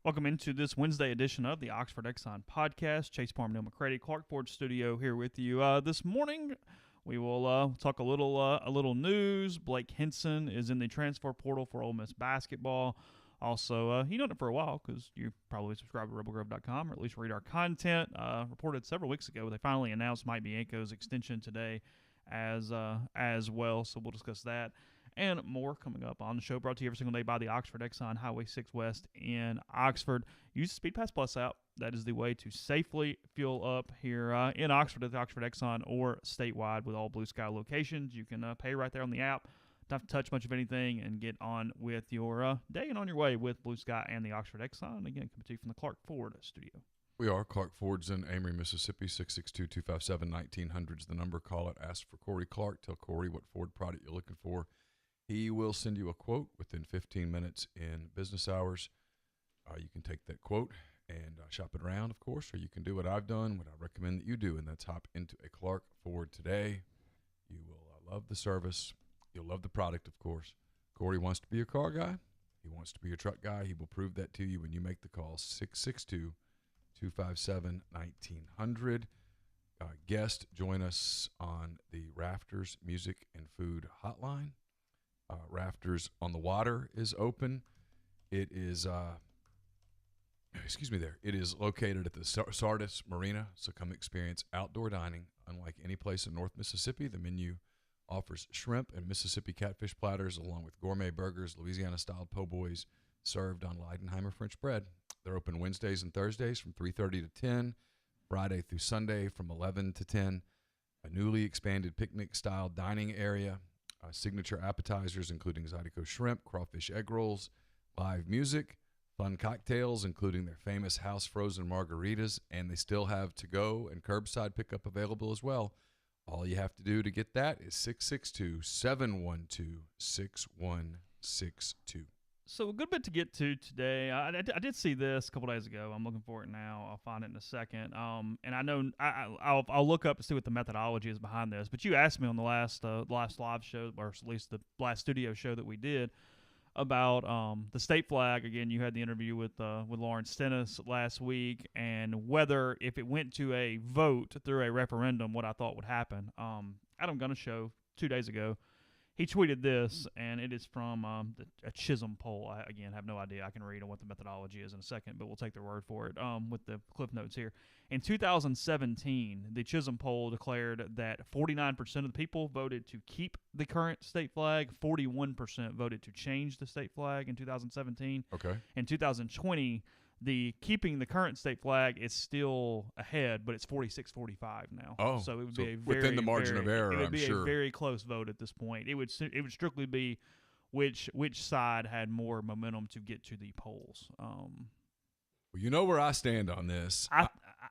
Welcome into this Wednesday edition of the Oxford Exxon Podcast. Chase Parham and Neal McCready, Clark Ford Studio here with you. This morning, we will talk a little news. Blake Henson is in the transfer portal for Ole Miss basketball. Also, you know it for a while because you probably subscribe to rebelgrove.com or at least read our content. Reported several weeks ago, they finally announced Mike Bianco's extension today as well. So we'll discuss that and more coming up on the show, brought to you every single day by the Oxford Exxon, Highway 6 West in Oxford. Use the Speed Pass Plus app. That is the way to safely fuel up here in Oxford at the Oxford Exxon or statewide with all Blue Sky locations. You can pay right there on the app. Don't have to touch much of anything and get on with your day and on your way with Blue Sky and the Oxford Exxon. Again, coming to you from the Clark Ford Studio. We are Clark Ford's in Amory, Mississippi. 662-257-1900 is the number. Call it. Ask for Corey Clark. Tell Corey what Ford product you're looking for. He will send you a quote within 15 minutes in business hours. You can take that quote and shop it around, of course, or you can do what I've done, what I recommend that you do, and that's hop into a Clark Ford today. You will love the service. You'll love the product, of course. Corey wants to be your car guy. He wants to be your truck guy. He will prove that to you when you make the call, 662-257-1900. Guest, join us on the Rafters Music and Food Hotline. Rafters on the Water is open. It is, It is located at the Sardis Marina, so come experience outdoor dining unlike any place in North Mississippi. The menu offers shrimp and Mississippi catfish platters along with gourmet burgers, Louisiana-style po' boys served on Leidenheimer French bread. They're open Wednesdays and Thursdays from 3:30 to 10, Friday through Sunday from 11 to 10. A newly expanded picnic-style dining area. Signature appetizers including Zydeco shrimp, crawfish egg rolls, live music, fun cocktails including their famous house frozen margaritas, and they still have to-go and curbside pickup available as well. All you have to do to get that is 662-712-6162. So a good bit to get to today. I did see this a couple days ago. I'm looking for it now. I'll find it in a second. And I know I'll look up to see what the methodology is behind this. But you asked me on the last live show, or at least the last studio show that we did, about the state flag. Again, you had the interview with Lawrence Stennis last week, and whether if it went to a vote through a referendum, what I thought would happen. Adam Gunna's show 2 days ago. He tweeted this, and it is from a Chisholm poll. I, again, have no idea. I can read on what the methodology is in a second, but we'll take their word for it with the cliff notes here. In 2017, the Chisholm poll declared that 49% of the people voted to keep the current state flag. 41% voted to change the state flag in 2017. Okay. In 2020, the keeping the current state flag is still ahead, but it's 46-45 now. Oh, so it would be a very, within the margin of error, it would I'm be sure. a very close vote at this point. It would strictly be which side had more momentum to get to the polls. Well, you know where I stand on this.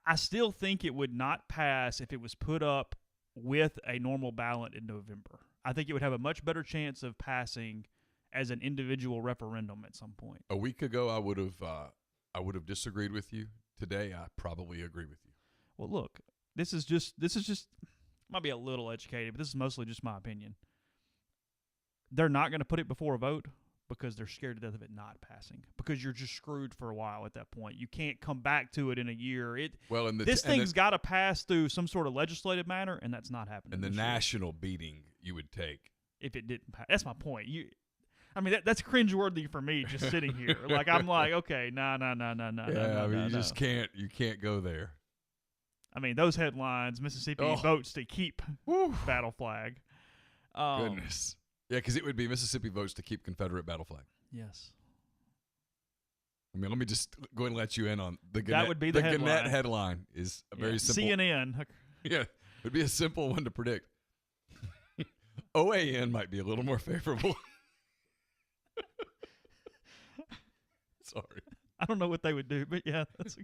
I still think it would not pass if it was put up with a normal ballot in November. I think it would have a much better chance of passing as an individual referendum at some point. A week ago, I would have disagreed with you. Today, I probably agree with you. Well, look, this is just might be a little educated, but this is mostly just my opinion. They're not going to put it before a vote because they're scared to death of it not passing, because you're just screwed for a while at that point. You can't come back to it in a year. This thing's got to pass through some sort of legislative manner, and that's not happening. And the national beating you would take if it didn't pass. That's my point. That's cringeworthy for me just sitting here. Like, I'm like, okay, no. Yeah, you just can't. You can't go there. I mean, those headlines: Mississippi votes to keep battle flag. Goodness. Yeah, because it would be Mississippi votes to keep Confederate battle flag. Yes. I mean, let me just go ahead and let you in on the Gannett. That would be the headline. Gannett headline is a very simple. CNN. Yeah, it would be a simple one to predict. OAN might be a little more favorable. Sorry. I don't know what they would do, but yeah, that's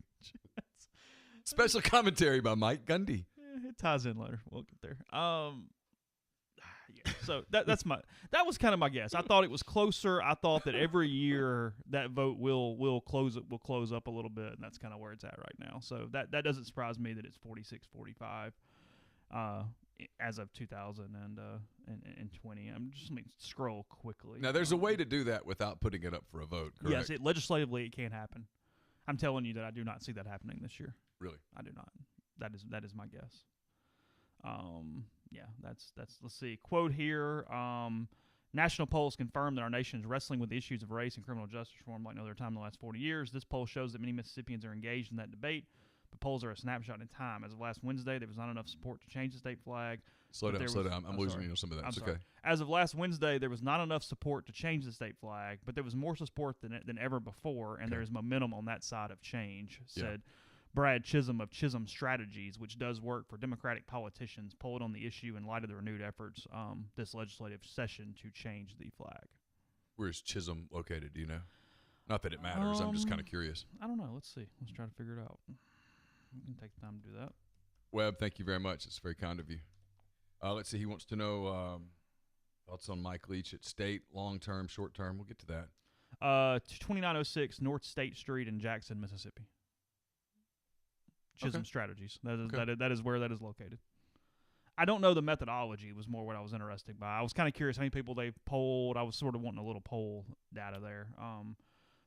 special commentary by Mike Gundy. It ties in later. We'll get there. Yeah. So that was kind of my guess. I thought it was closer. I thought that every year that vote will close up a little bit, and that's kind of where it's at right now. So that doesn't surprise me that it's 46-45 as of 2020. I'm just going to scroll quickly. Now, there's a way to do that without putting it up for a vote, correct? Yes, legislatively it can't happen. I'm telling you that I do not see that happening this year. Really? I do not. That is my guess. Yeah, that's let's see. Quote here. National polls confirm that our nation is wrestling with issues of race and criminal justice reform like no other time in the last 40 years. This poll shows that many Mississippians are engaged in that debate, but polls are a snapshot in time. As of last Wednesday, there was not enough support to change the state flag. Slow down. I'm losing some of that. It's okay. As of last Wednesday, there was not enough support to change the state flag, but there was more support than ever before, and there is momentum on that side of change, said Brad Chisholm of Chisholm Strategies, which does work for Democratic politicians, polled on the issue in light of the renewed efforts this legislative session to change the flag. Where is Chisholm located? Do you know? Not that it matters. I'm just kind of curious. I don't know. Let's see. Let's try to figure it out. We can take the time to do that. Webb, thank you very much. It's very kind of you. Let's see. He wants to know thoughts on Mike Leach at State, long-term, short-term. We'll get to that. 2906 North State Street in Jackson, Mississippi. Chisholm Strategies. That is where that is located. I don't know the methodology was more what I was interested by. I was kind of curious how many people they polled. I was sort of wanting a little poll data there.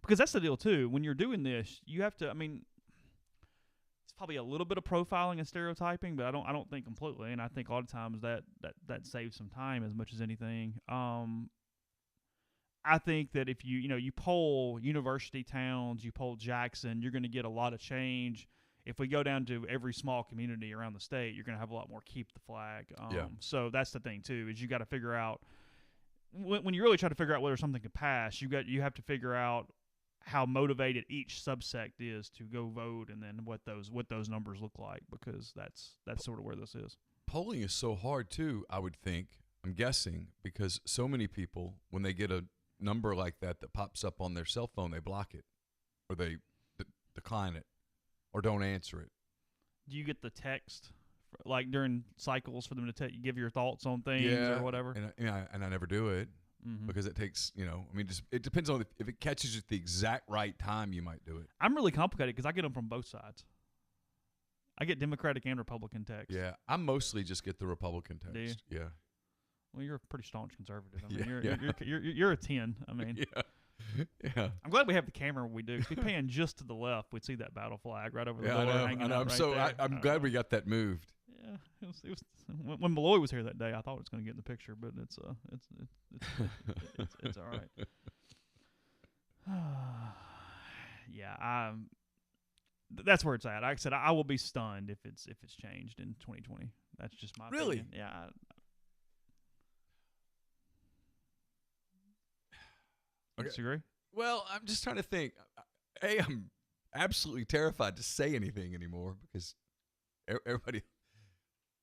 Because that's the deal, too. When you're doing this, you have to, it's probably a little bit of profiling and stereotyping, but I don't think completely. And I think a lot of times that saves some time as much as anything. I think that if you poll university towns, you poll Jackson, you're going to get a lot of change. If we go down to every small community around the state, you're going to have a lot more keep the flag. So that's the thing, too, is you got to figure out when you really try to figure out whether something can pass, you have to figure out how motivated each subsect is to go vote, and then what those numbers look like, because that's sort of where this is. Polling is so hard, too, I would think, I'm guessing, because so many people, when they get a number like that pops up on their cell phone, they block it or they decline it. Or don't answer it. Do you get the text, like during cycles, for them to give your thoughts on things or whatever? And I never do it because it takes, it depends on if it catches you at the exact right time, you might do it. I'm really complicated because I get them from both sides. I get Democratic and Republican text. Yeah, I mostly just get the Republican text. Do you? Yeah. Well, you're a pretty staunch conservative. You're a 10. Yeah. Yeah, I'm glad we have the camera when we do. 'Cause we pan just to the left, we'd see that battle flag right over the door. I know. I'm glad we got that moved. Yeah, it was when Malloy was here that day. I thought it was going to get in the picture, but it's all right. Yeah, that's where it's at. Like I said, I will be stunned if it's changed in 2020. That's just my opinion. Yeah. Okay. Disagree? Well, I'm just trying to think. I'm absolutely terrified to say anything anymore because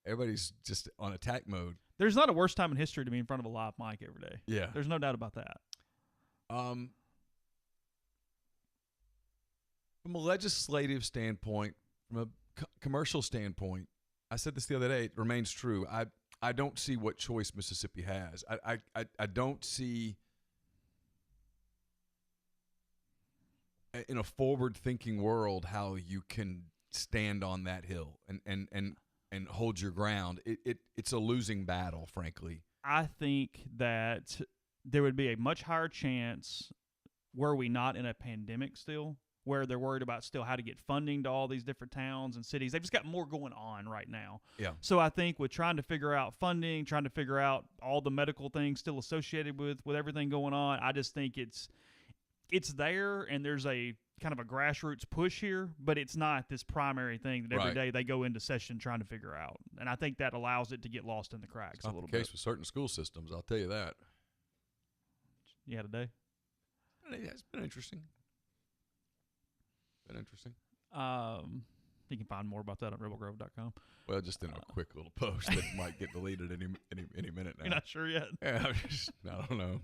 everybody's just on attack mode. There's not a worse time in history to be in front of a live mic every day. Yeah. There's no doubt about that. From a legislative standpoint, from a commercial standpoint, I said this the other day, it remains true. I don't see what choice Mississippi has. I don't see in a forward-thinking world how you can stand on that hill and hold your ground. It's a losing battle, frankly. I think that there would be a much higher chance, were we not in a pandemic still, where they're worried about still how to get funding to all these different towns and cities. They've just got more going on right now. Yeah. So I think with trying to figure out funding, trying to figure out all the medical things still associated with everything going on, I just think it's there, and there's a kind of a grassroots push here, but it's not this primary thing that every day they go into session trying to figure out. And I think that allows it to get lost in the cracks a little bit. It's not the case with certain school systems, I'll tell you that. You had a day? Yeah, it's been interesting. You can find more about that on rebelgrove.com. Well, just in a quick little post that might get deleted any minute now. You're not sure yet? Yeah, I don't know.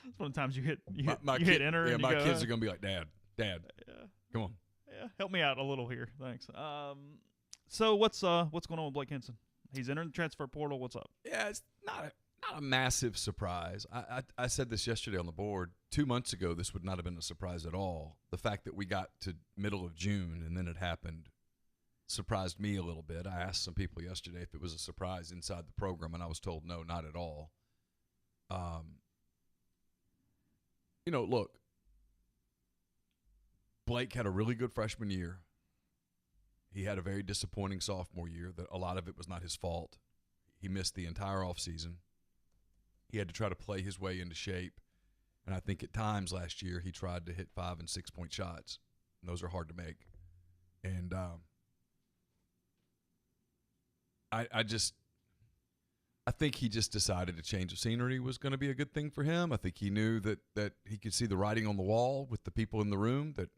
It's one of the times you hit hit enter. Yeah, and my kids are gonna be like, Dad, come on. Yeah, help me out a little here, thanks. So what's going on with Blake Henson? He's entering the transfer portal. What's up? Yeah, it's not a massive surprise. I said this yesterday on the board. 2 months ago, this would not have been a surprise at all. The fact that we got to middle of June and then it happened surprised me a little bit. I asked some people yesterday if it was a surprise inside the program, and I was told no, not at all. Look, Blake had a really good freshman year. He had a very disappointing sophomore year that a lot of it was not his fault. He missed the entire offseason. He had to try to play his way into shape. And I think at times last year he tried to hit 5 and 6 point shots. And those are hard to make. And I think he just decided a change of scenery was going to be a good thing for him. I think he knew that he could see the writing on the wall with the people in the room, that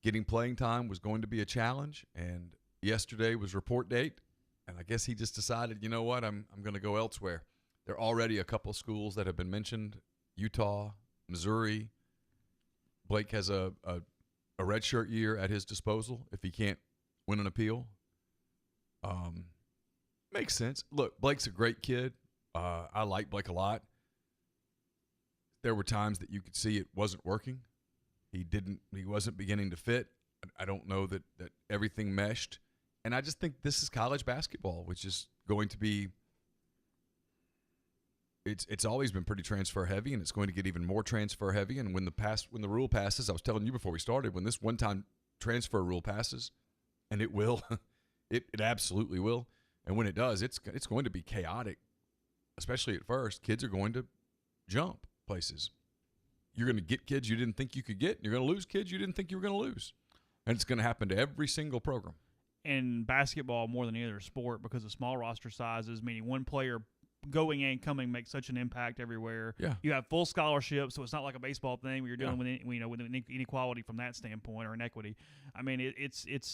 getting playing time was going to be a challenge. And yesterday was report date, and I guess he just decided, you know what, I'm going to go elsewhere. There are already a couple of schools that have been mentioned, Utah, Missouri. Blake has a redshirt year at his disposal if he can't win an appeal. Makes sense. Look, Blake's a great kid. I like Blake a lot. There were times that you could see it wasn't working. He wasn't beginning to fit. I don't know that everything meshed. And I just think this is college basketball, which is going to be it's always been pretty transfer heavy, and it's going to get even more transfer heavy. And when the rule passes, I was telling you before we started, when this one-time transfer rule passes, and it will, it absolutely will. And when it does, it's going to be chaotic, especially at first. Kids are going to jump places. You're going to get kids you didn't think you could get, and you're going to lose kids you didn't think you were going to lose. And it's going to happen to every single program. And basketball, more than any other sport, because of small roster sizes, meaning one player going and coming makes such an impact everywhere. Yeah. You have full scholarships, so it's not like a baseball thing where you're dealing with inequality from that standpoint or inequity. I mean, it's it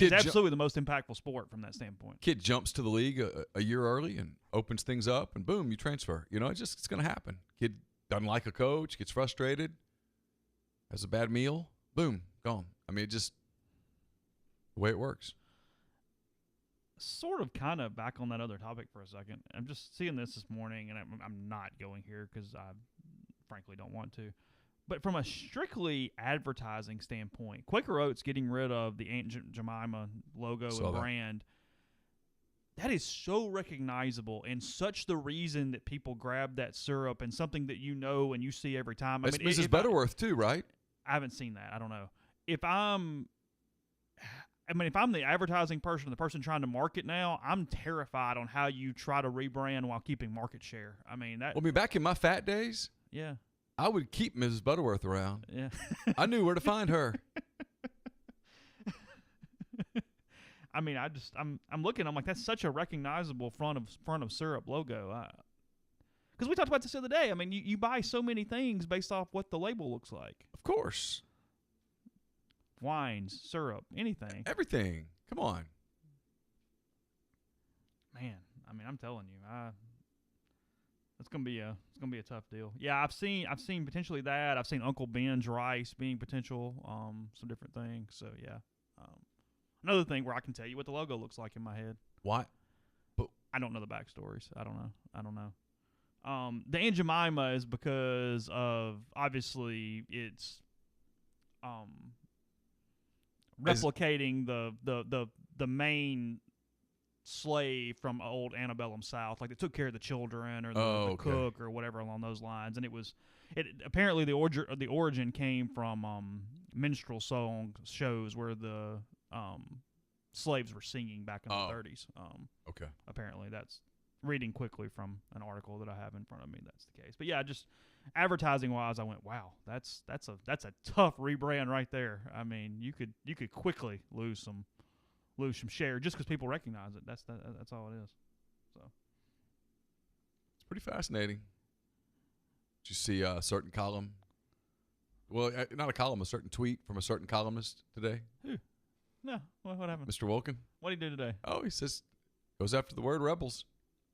is absolutely the most impactful sport from that standpoint. Kid jumps to the league a year early and opens things up, and boom, you transfer. You know, it's going to happen. Kid doesn't like a coach, gets frustrated, has a bad meal, boom, gone. I mean, just the way it works. Sort of kind of back on that other topic for a second. I'm just seeing this morning, and I'm not going here because I frankly don't want to. But from a strictly advertising standpoint, Quaker Oats getting rid of the Aunt Jemima logo and brand, that is so recognizable and such the reason that people grab that syrup and something that you know and you see every time. It's Mrs. Butterworth too, right? I haven't seen that. I don't know. If I'm the advertising person, the person trying to market now, I'm terrified on how you try to rebrand while keeping market share. I mean, back in my fat days, yeah, I would keep Mrs. Butterworth around. Yeah, I knew where to find her. I mean, I'm looking. I'm like, that's such a recognizable front of syrup logo. Because we talked about this the other day. I mean, you buy so many things based off what the label looks like. Of course. Wines, syrup, anything. Everything. Come on. Man, I mean, I'm telling you, it's gonna be a tough deal. Yeah, I've seen potentially that. I've seen Uncle Ben's rice being potential, some different things. So yeah. Another thing where I can tell you what the logo looks like in my head. What? But I don't know the backstories. I don't know. The Aunt Jemima is because of obviously it's replicating the main slave from old antebellum South, like they took care of the children or the cook or whatever along those lines, and it apparently the origin came from minstrel song shows where the slaves were singing back in the 30s. Okay. Apparently that's reading quickly from an article that I have in front of me. That's the case. But yeah, just advertising wise, I went, wow, that's a tough rebrand right there. I mean, you could quickly lose some share just because people recognize it. That's all it is. So it's pretty fascinating. Did you see a certain column? Well, not a column, a certain tweet from a certain columnist today. Who? No. What happened? Mr. Wilkin. What did he do today? Oh, he says goes after the word rebels.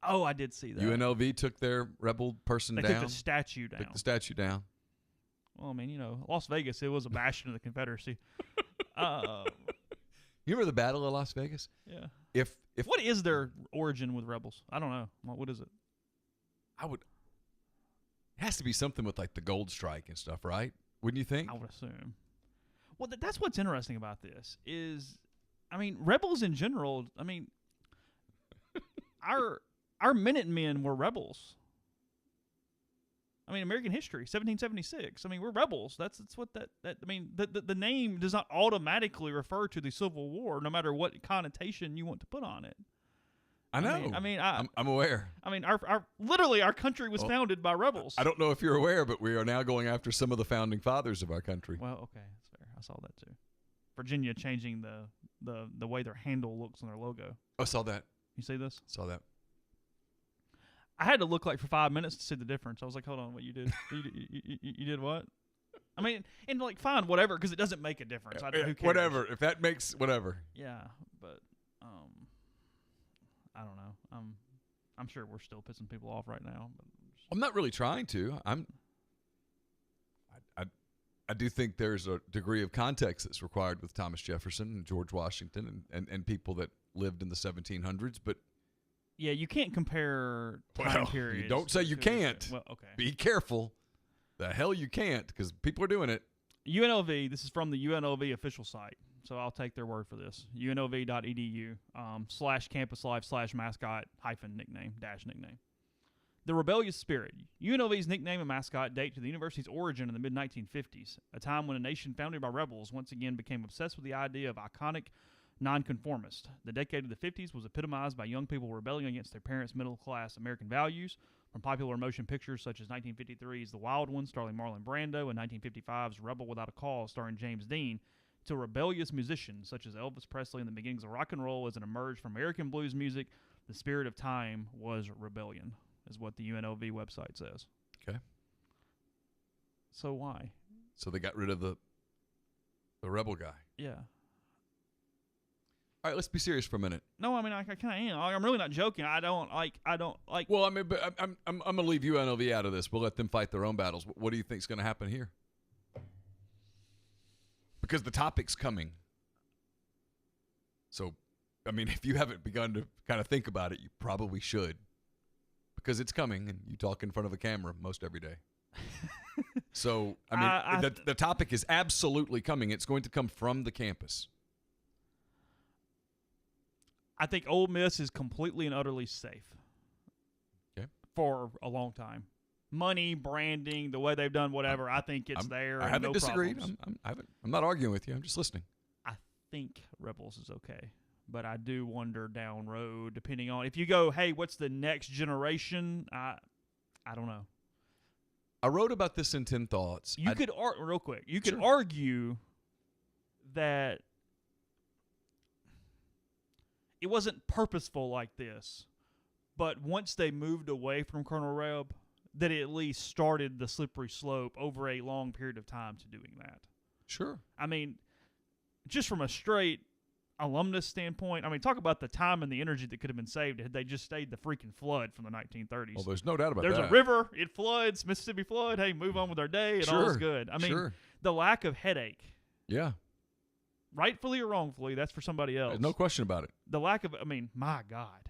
Oh, I did see that. UNLV took their rebel person down. They took the statue down. Took the statue down. Well, I mean, Las Vegas, it was a bastion of the Confederacy. You remember the Battle of Las Vegas? Yeah. If what is their origin with rebels? I don't know. What is it? It has to be something with like the gold strike and stuff, right? Wouldn't you think? I would assume. Well, that's what's interesting about this is, I mean, rebels in general. I mean, our Minutemen were rebels. I mean, American history, 1776. I mean, we're rebels. That's what that I mean, the name does not automatically refer to the Civil War, no matter what connotation you want to put on it. I know. I'm aware. I mean, our country was founded by rebels. I don't know if you're aware, but we are now going after some of the founding fathers of our country. Well, okay, that's fair. I saw that too. Virginia changing the way their handle looks on their logo. I saw that. You see this? Saw that. I had to look like for 5 minutes to see the difference. I was like, hold on, what you did? you did what? I mean, and like, fine, whatever, because it doesn't make a difference. Who cares? Whatever. If that makes whatever. Yeah, but I don't know. I'm sure we're still pissing people off right now. But I'm not really trying to. I do think there's a degree of context that's required with Thomas Jefferson and George Washington and people that lived in the 1700s, but yeah, you can't compare time periods. You don't say you can't. Well, okay. Be careful. The hell you can't, because people are doing it. UNLV, this is from the UNLV official site, so I'll take their word for this. UNLV.edu /campus life/mascot -nickname. The rebellious spirit. UNLV's nickname and mascot date to the university's origin in the mid-1950s, a time when a nation founded by rebels once again became obsessed with the idea of iconic nonconformist. The decade of the 50s was epitomized by young people rebelling against their parents' middle-class American values, from popular motion pictures such as 1953's The Wild One, starring Marlon Brando, and 1955's Rebel Without a Cause, starring James Dean, to rebellious musicians such as Elvis Presley and the beginnings of rock and roll. As it emerged from American blues music, the spirit of time was rebellion, is what the UNLV website says. Okay. So why? So they got rid of the rebel guy. Yeah. All right, let's be serious for a minute. No, I mean, I kind of am. I'm really not joking. I don't like. Well, I mean, but I'm gonna leave UNLV out of this. We'll let them fight their own battles. What do you think's going to happen here? Because the topic's coming. So, I mean, if you haven't begun to kind of think about it, you probably should. Because it's coming, and you talk in front of a camera most every day. So, I mean, the topic is absolutely coming. It's going to come from the campus. I think Ole Miss is completely and utterly safe. Okay. For a long time. Money, branding, the way they've done whatever, I think it's there. I haven't disagreed. Problems. I'm not arguing with you. I'm just listening. I think Rebels is okay. But I do wonder down road, depending on, if you go, hey, what's the next generation? I don't know. I wrote about this in 10 Thoughts. You could argue that it wasn't purposeful like this, but once they moved away from Colonel Reb, that it at least started the slippery slope over a long period of time to doing that. Sure. I mean, just from a straight alumnus standpoint, I mean, talk about the time and the energy that could have been saved had they just stayed the freaking flood from the 1930s. Well, there's no doubt about There's that. a river, it floods, Mississippi flood, hey, move on with our day, and all is good. I mean, the lack of headache. Yeah. Rightfully or wrongfully, that's for somebody else. There's no question about it. The lack of, I mean, my God.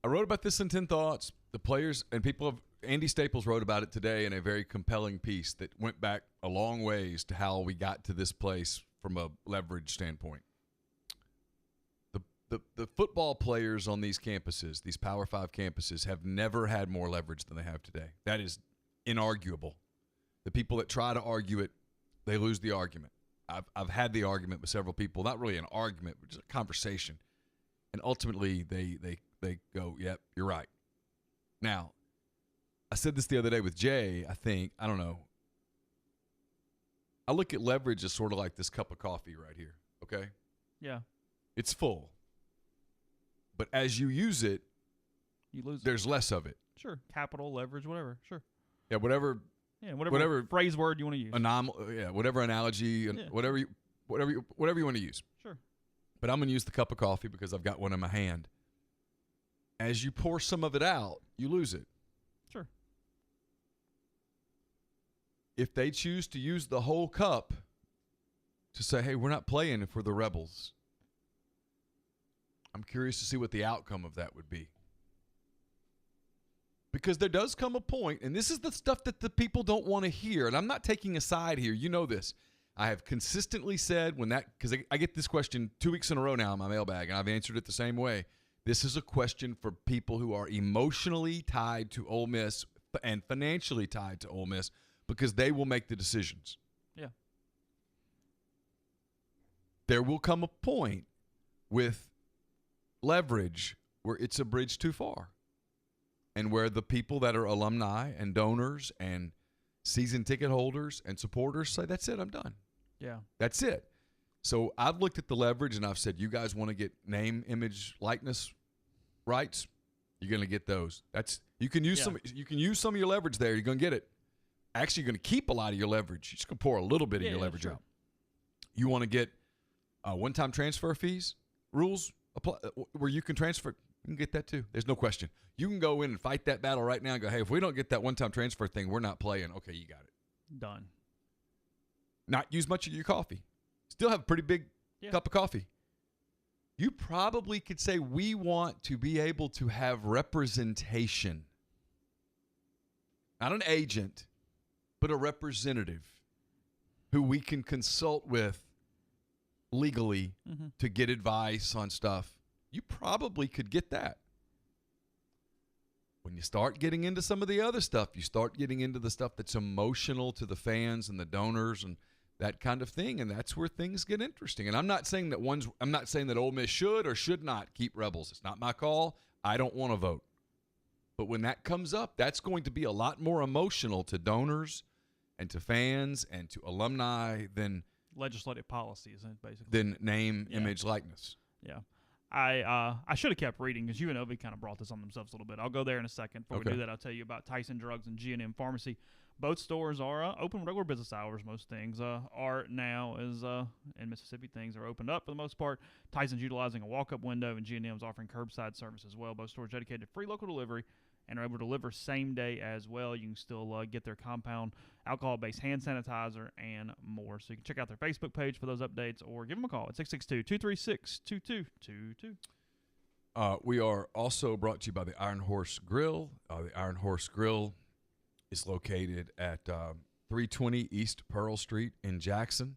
I wrote about this in 10 Thoughts. The players and people have, Andy Staples wrote about it today in a very compelling piece that went back a long ways to how we got to this place from a leverage standpoint. The football players on these campuses, these Power 5 campuses, have never had more leverage than they have today. That is inarguable. The people that try to argue it, they lose the argument. I've had the argument with several people, not really an argument, but just a conversation. And ultimately, they go, yep, you're right. Now, I said this the other day with Jay, I don't know. I look at leverage as sort of like this cup of coffee right here, okay? Yeah. It's full. But as you use it, you lose there's less of it. Sure. Capital, leverage, whatever. Sure. Yeah, whatever phrase word you want to use. Whatever analogy, whatever you want to use. Sure. But I'm going to use the cup of coffee because I've got one in my hand. As you pour some of it out, you lose it. Sure. If they choose to use the whole cup to say, hey, we're not playing if we're the rebels, I'm curious to see what the outcome of that would be. Because there does come a point, and this is the stuff that the people don't want to hear, and I'm not taking a side here. You know this. I have consistently said because I get this question 2 weeks in a row now in my mailbag, and I've answered it the same way. This is a question for people who are emotionally tied to Ole Miss, and financially tied to Ole Miss because they will make the decisions. Yeah. There will come a point with leverage where it's a bridge too far, and where the people that are alumni and donors and season ticket holders and supporters say, that's it, I'm done. Yeah. That's it. So I've looked at the leverage and I've said, you guys want to get name, image, likeness rights? You're going to get those. You can use some of your leverage there. You're going to get it. Actually, you're going to keep a lot of your leverage. You're just going to pour a little bit of your leverage out. You want to get one-time transfer fees rules apply, where you can transfer. You can get that too. There's no question. You can go in and fight that battle right now and go, hey, if we don't get that one-time transfer thing, we're not playing. Okay, you got it. Done. Not use much of your coffee. Still have a pretty big cup of coffee. You probably could say we want to be able to have representation. Not an agent, but a representative who we can consult with legally to get advice on stuff. You probably could get that. When you start getting into some of the other stuff, you start getting into the stuff that's emotional to the fans and the donors and that kind of thing, and that's where things get interesting. And I'm not saying that Ole Miss should or should not keep Rebels. It's not my call. I don't want to vote. But when that comes up, that's going to be a lot more emotional to donors and to fans and to alumni than legislative policy, isn't it, basically? Than name, image, likeness. Yeah. I should have kept reading because UNLV kind of brought this on themselves a little bit. I'll go there in a second. Before we do that, I'll tell you about Tyson Drugs and G&M Pharmacy. Both stores are open regular business hours. Most things are now, as in Mississippi, things are opened up for the most part. Tyson's utilizing a walk-up window, and G&M's offering curbside service as well. Both stores dedicated to free local delivery and are able to deliver same day as well. You can still get their compound alcohol-based hand sanitizer and more. So you can check out their Facebook page for those updates or give them a call at 662-236-2222. We are also brought to you by the Iron Horse Grill. The Iron Horse Grill is located at 320 East Pearl Street in Jackson.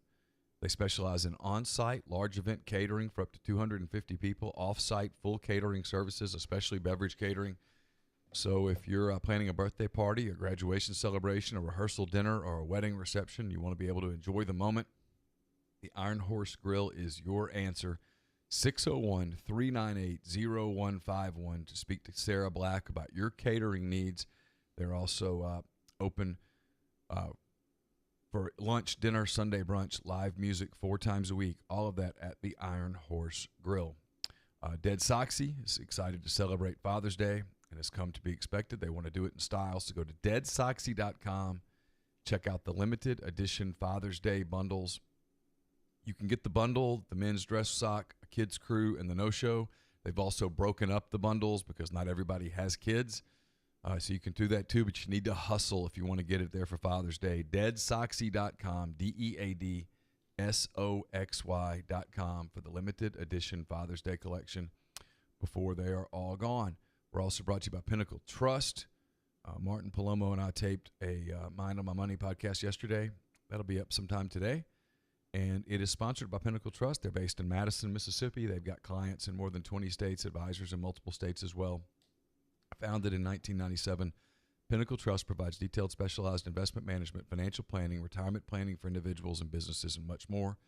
They specialize in on-site large event catering for up to 250 people, off-site full catering services, especially beverage catering. So if you're planning a birthday party, a graduation celebration, a rehearsal dinner, or a wedding reception, you want to be able to enjoy the moment, the Iron Horse Grill is your answer. 601-398-0151 to speak to Sarah Black about your catering needs. They're also open for lunch, dinner, Sunday brunch, live music 4 times a week. All of that at the Iron Horse Grill. Dead Soxy is excited to celebrate Father's Day and has come to be expected. They want to do it in style, so go to deadsoxy.com. Check out the limited edition Father's Day bundles. You can get the bundle, the men's dress sock, a kids crew, and the no-show. They've also broken up the bundles because not everybody has kids. So you can do that too, but you need to hustle if you want to get it there for Father's Day. Deadsoxy.com, DeadSoxy.com for the limited edition Father's Day collection before they are all gone. We're also brought to you by Pinnacle Trust. Martin Palomo and I taped a Mind on My Money podcast yesterday. That'll be up sometime today. And it is sponsored by Pinnacle Trust. They're based in Madison, Mississippi. They've got clients in more than 20 states, advisors in multiple states as well. Founded in 1997, Pinnacle Trust provides detailed specialized investment management, financial planning, retirement planning for individuals and businesses, and much more.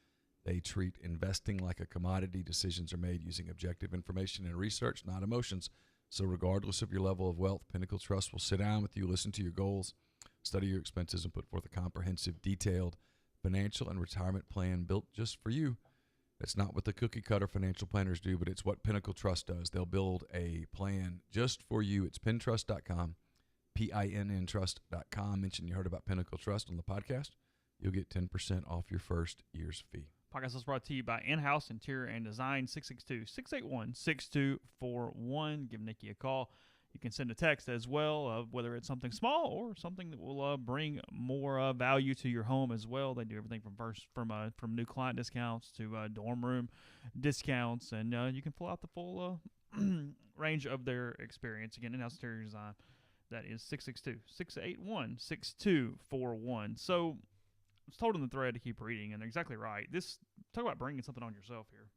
They treat investing like a commodity. Decisions are made using objective information and research, not emotions. So regardless of your level of wealth, Pinnacle Trust will sit down with you, listen to your goals, study your expenses, and put forth a comprehensive, detailed financial and retirement plan built just for you. That's not what the cookie-cutter financial planners do, but it's what Pinnacle Trust does. They'll build a plan just for you. It's pintrust.com, PINNtrust.com. Mention you heard about Pinnacle Trust on the podcast. You'll get 10% off your first year's fee. Podcast is brought to you by In-House Interior and Design, 662-681-6241. Give Nikki a call. You can send a text as well, whether it's something small or something that will bring more value to your home as well. They do everything from new client discounts to dorm room discounts, and you can pull out the full range of their experience. Again, In-House Interior Design. That is 662-681-6241. So I was told in the thread to keep reading, and they're exactly right. Talk about bringing something on yourself here.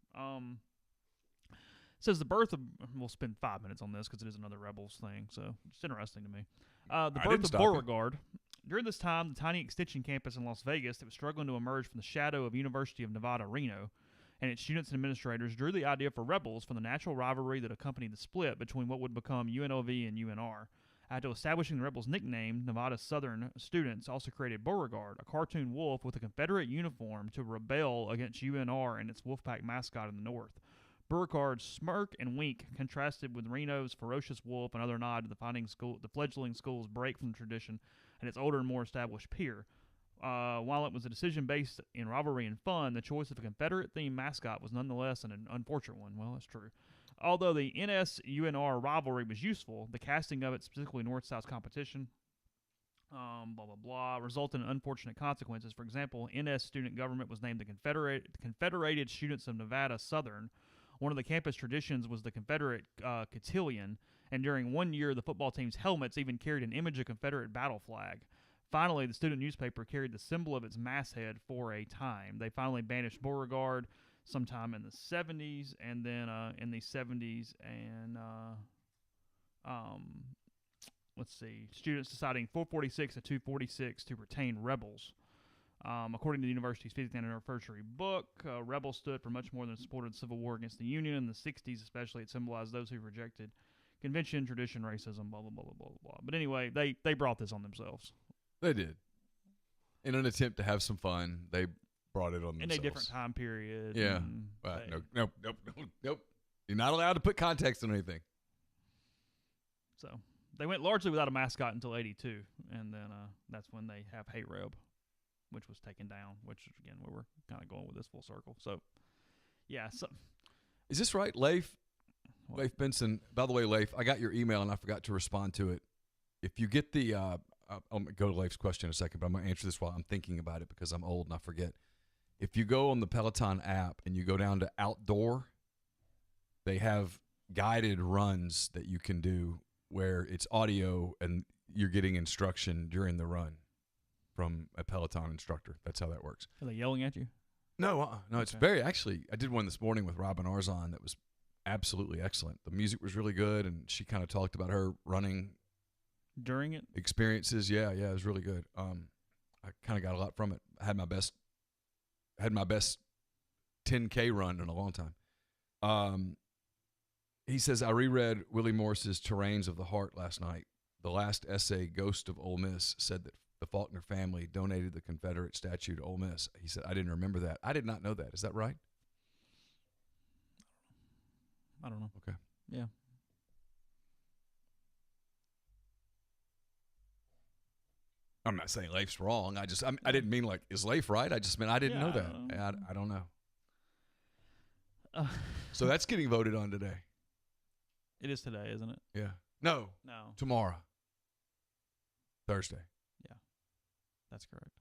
says the birth of. We'll spend 5 minutes on this because it is another Rebels thing, so it's interesting to me. The birth of Beauregard. During this time, the tiny extension campus in Las Vegas that was struggling to emerge from the shadow of University of Nevada, Reno, and its students and administrators drew the idea for Rebels from the natural rivalry that accompanied the split between what would become UNLV and UNR. After establishing the Rebels' nickname, Nevada's Southern students also created Beauregard, a cartoon wolf with a Confederate uniform, to rebel against UNR and its Wolfpack mascot in the North. Beauregard's smirk and wink contrasted with Reno's ferocious wolf, another nod to the fledgling school's break from tradition and its older and more established peer. While it was a decision based in rivalry and fun, the choice of a Confederate-themed mascot was nonetheless an unfortunate one. Well, that's true. Although the NS-UNR rivalry was useful, the casting of it, specifically North-South competition, resulted in unfortunate consequences. For example, NS student government was named the Confederated Students of Nevada Southern. One of the campus traditions was the Confederate cotillion, and during 1 year, the football team's helmets even carried an image of Confederate battle flag. Finally, the student newspaper carried the symbol of its masthead for a time. They finally banished Beauregard sometime in the 70s, and then in the 70s, and let's see, students deciding 446 and 246 to retain Rebels. According to the university's 50th anniversary book, Rebels stood for much more than supported the Civil War against the Union. In the 60s especially, it symbolized those who rejected convention, tradition, racism, blah, blah, blah, blah, blah, blah. But anyway, they brought this on themselves. They did. In an attempt to have some fun, they brought it on themselves. In a different time period. Yeah. Nope. You're not allowed to put context on anything. So they went largely without a mascot until 82, and then that's when they have Hey Reb, which was taken down, which, again, we were kind of going with this full circle. So, yeah. So, is this right, Leif? What? Leif Benson. By the way, Leif, I got your email, and I forgot to respond to it. If you get the I'll go to Leif's question in a second, but I'm going to answer this while I'm thinking about it because I'm old and I forget. If you go on the Peloton app and you go down to outdoor, they have guided runs that you can do where it's audio and you're getting instruction during the run from a Peloton instructor. That's how that works. Are they yelling at you? No, no. It's very, actually, I did one this morning with Robin Arzon that was absolutely excellent. The music was really good, and she kind of talked about her running during it experiences. Yeah, it was really good. I kind of got a lot from it. I had my best 10K run in a long time. He says, I reread Willie Morris's Terrains of the Heart last night. The last essay, Ghost of Ole Miss, said that the Faulkner family donated the Confederate statue to Ole Miss. He said, I didn't remember that. I did not know that. Is that right? I don't know. Okay. Yeah. I'm not saying Leif's wrong. I didn't mean like, is Leif right? I just meant I didn't know that. I don't know. So that's getting voted on today. It is today, isn't it? Yeah. No. Tomorrow. Thursday. Yeah. That's correct.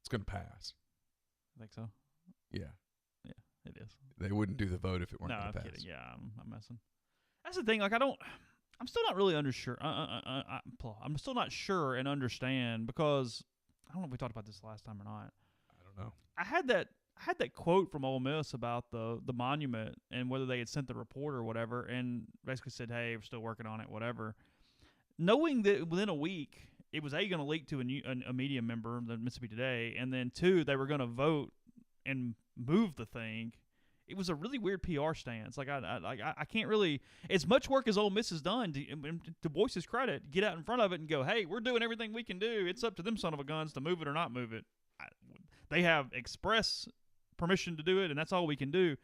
It's going to pass. I think so. Yeah. Yeah, it is. They wouldn't do the vote if it weren't going to pass. No, I'm kidding. Yeah, I'm messing. That's the thing. Like, I'm still not really unsure. I'm still not sure and understand because I don't know if we talked about this last time or not. I don't know. I had that quote from Ole Miss about the monument and whether they had sent the report or whatever, and basically said, "Hey, we're still working on it, whatever." Knowing that within a week it was going to leak to a media member, the Mississippi Today, and then 2, they were going to vote and move the thing. It was a really weird PR stance. Like I can't really. As much work as Ole Miss has done, to Boyce's credit, get out in front of it and go, "Hey, we're doing everything we can do. It's up to them son of a guns to move it or not move it." They have express permission to do it, and that's all we can do.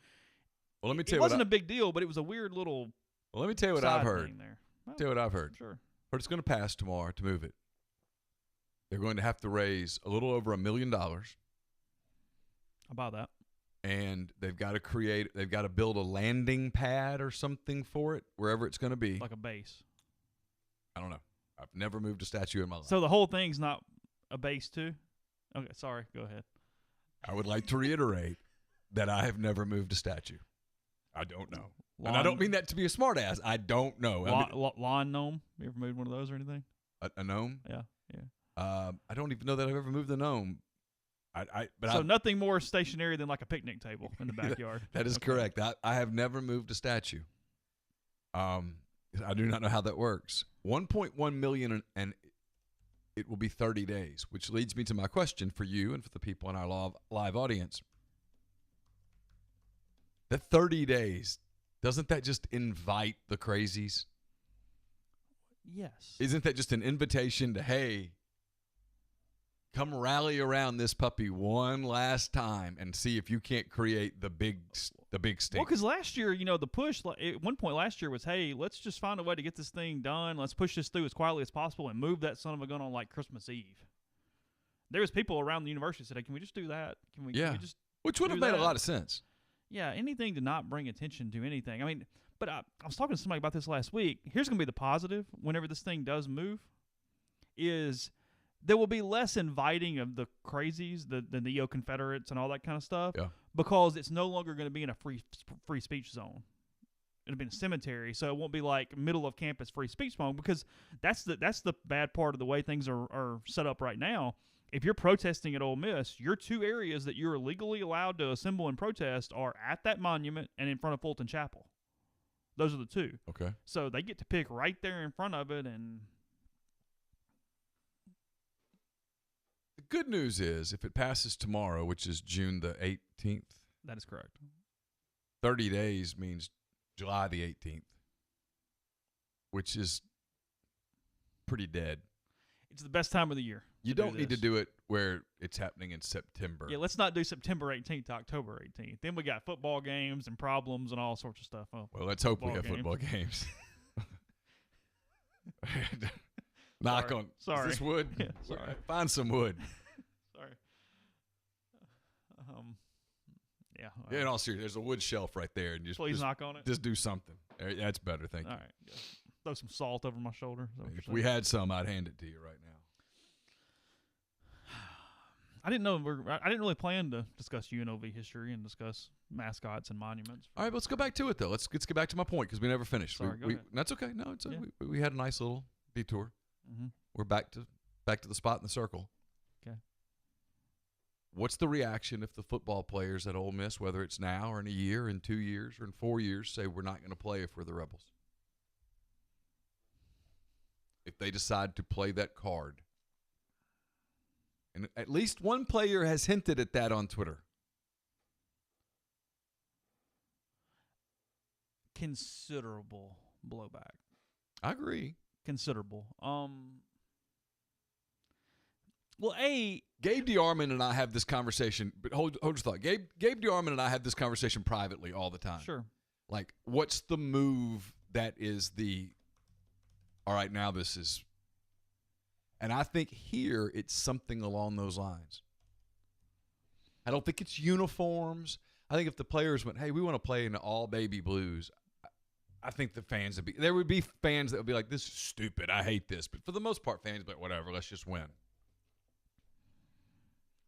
Well, let me tell you, it wasn't a big deal, but it was a weird little. Well, let me tell you what I've heard. There. Well, tell you what I've heard. Sure. Heard it's going to pass tomorrow to move it. They're going to have to raise a little over $1 million. About that. And they've got to build a landing pad or something for it, wherever it's going to be. Like a base. I don't know. I've never moved a statue in my life. So the whole thing's not a base too? Okay, sorry. Go ahead. I would like to reiterate that I have never moved a statue. I don't know. And I don't mean that to be a smart ass. I don't know. Lawn gnome? You ever moved one of those or anything? A gnome? Yeah. I don't even know that I've ever moved a gnome. So nothing more stationary than like a picnic table in the backyard. That is correct. I have never moved a statue. I do not know how that works. 1.1 million, and it will be 30 days, which leads me to my question for you and for the people in our live audience. That 30 days, doesn't that just invite the crazies? Yes. Isn't that just an invitation to, hey, come rally around this puppy one last time and see if you can't create the big stink? Well, because last year, the push at one point last year was, hey, let's just find a way to get this thing done. Let's push this through as quietly as possible and move that son of a gun on like Christmas Eve. There was people around the university that said, hey, can we just do that? Can we just Which would have made a lot of sense. Yeah, anything to not bring attention to anything. I mean, but I was talking to somebody about this last week. Here's going to be the positive whenever this thing does move is there will be less inviting of the crazies, the neo-Confederates and all that kind of stuff, because it's no longer going to be in a free speech zone. It'll be in a cemetery, so it won't be like middle of campus free speech zone, because that's the bad part of the way things are set up right now. If you're protesting at Ole Miss, your two areas that you're legally allowed to assemble and protest are at that monument and in front of Fulton Chapel. Those are the two. Okay. So they get to pick right there in front of it. And the good news is, if it passes tomorrow, which is June the 18th. That is correct. 30 days means July the 18th, which is pretty dead. It's the best time of the year. You don't need to do it where it's happening in September. Yeah, let's not do September 18th to October 18th. Then we got football games and problems and all sorts of stuff. Well, let's hope we have football games. Knock on. Sorry. Is this wood? Yeah, sorry. Find some wood. Sorry. Yeah. Yeah, in all seriousness, there's a wood shelf right there. And Please knock on it. Just do something. That's better, thank you. All right. Yeah. Throw some salt over my shoulder. If we had some, I'd hand it to you right now. I didn't know I didn't really plan to discuss UNLV history and discuss mascots and monuments. All right, let's go back to it though. Let's get back to my point because we never finished. Sorry, go ahead. That's okay. No, it's we had a nice little detour. Mm-hmm. We're back to the spot in the circle. Okay. What's the reaction if the football players at Ole Miss, whether it's now or in a year, in 2 years, or in 4 years, say we're not going to play if we're the Rebels? If they decide to play that card. And at least one player has hinted at that on Twitter. Considerable blowback. I agree. Considerable. Gabe DeArmond and I have this conversation, but hold your thought. Gabe DeArmond and I have this conversation privately all the time. Sure. Like, what's the move that is all right, now this is. And I think here it's something along those lines. I don't think it's uniforms. I think if the players went, hey, we want to play in the all baby blues, I think the fans there would be fans that would be like, this is stupid. I hate this. But for the most part, fans would be like, whatever, let's just win.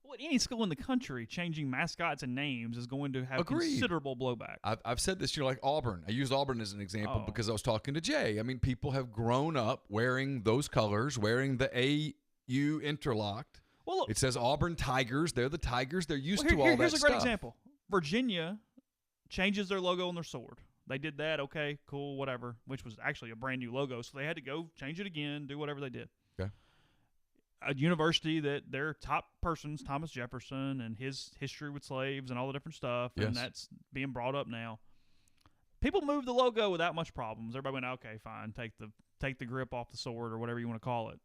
Well, any school in the country changing mascots and names is going to have considerable blowback. I've said this, like Auburn. I used Auburn as an example because I was talking to Jay. I mean, people have grown up wearing those colors, wearing the AU interlocked. Well, look, it says Auburn Tigers. They're the Tigers. They're used to all that stuff. Here's a great example. Virginia changes their logo on their sword. They did that, okay, cool, whatever, which was actually a brand new logo. So they had to go change it again, do whatever they did. Okay. A university that their top person's Thomas Jefferson and his history with slaves and all the different stuff, and that's being brought up now. People moved the logo without much problems. Everybody went, okay, fine, take the grip off the sword or whatever you want to call it.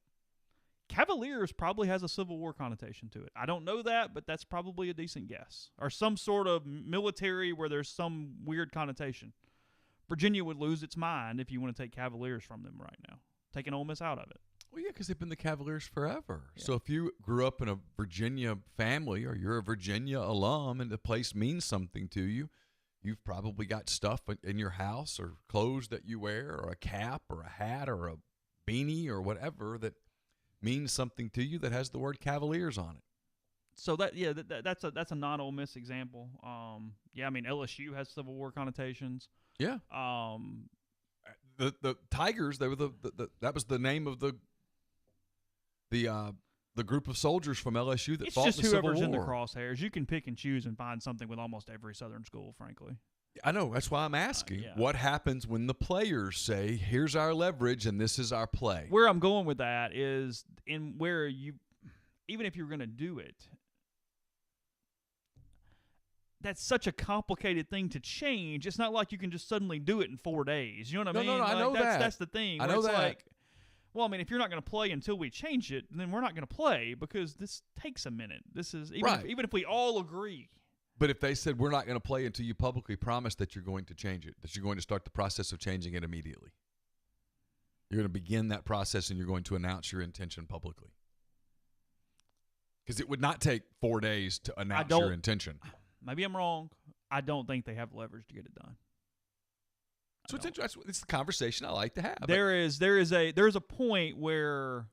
Cavaliers probably has a Civil War connotation to it. I don't know that, but that's probably a decent guess. Or some sort of military where there's some weird connotation. Virginia would lose its mind if you want to take Cavaliers from them right now, taking Ole Miss out of it. Well, yeah, because they've been the Cavaliers forever. Yeah. So if you grew up in a Virginia family or you're a Virginia alum and the place means something to you, you've probably got stuff in your house or clothes that you wear or a cap or a hat or a beanie or whatever that means something to you that has the word Cavaliers on it. So that's a non-Ole Miss example. I mean LSU has Civil War connotations. Yeah. The Tigers, they were that was the name of the the group of soldiers from LSU that It's fought just in the Civil whoever's War. in the crosshairs. You can pick and choose and find something with almost every Southern school, frankly. I know. That's why I'm asking. Yeah. What happens when the players say, here's our leverage and this is our play? Where I'm going with that is in where you, even if you're going to do it, that's such a complicated thing to change. It's not like you can just suddenly do it in 4 days. You know what I mean? No, I know that. That's the thing. I where know it's that. like, well, I mean, if you're not going to play until we change it, then we're not going to play because this takes a minute. This is even if we all agree. But if they said, we're not going to play until you publicly promise that you're going to change it, that you're going to start the process of changing it immediately. You're going to begin that process and you're going to announce your intention publicly. Because it would not take 4 days to announce your intention. Maybe I'm wrong. I don't think they have leverage to get it done. So it's interesting. It's the conversation I like to have. There's a point where,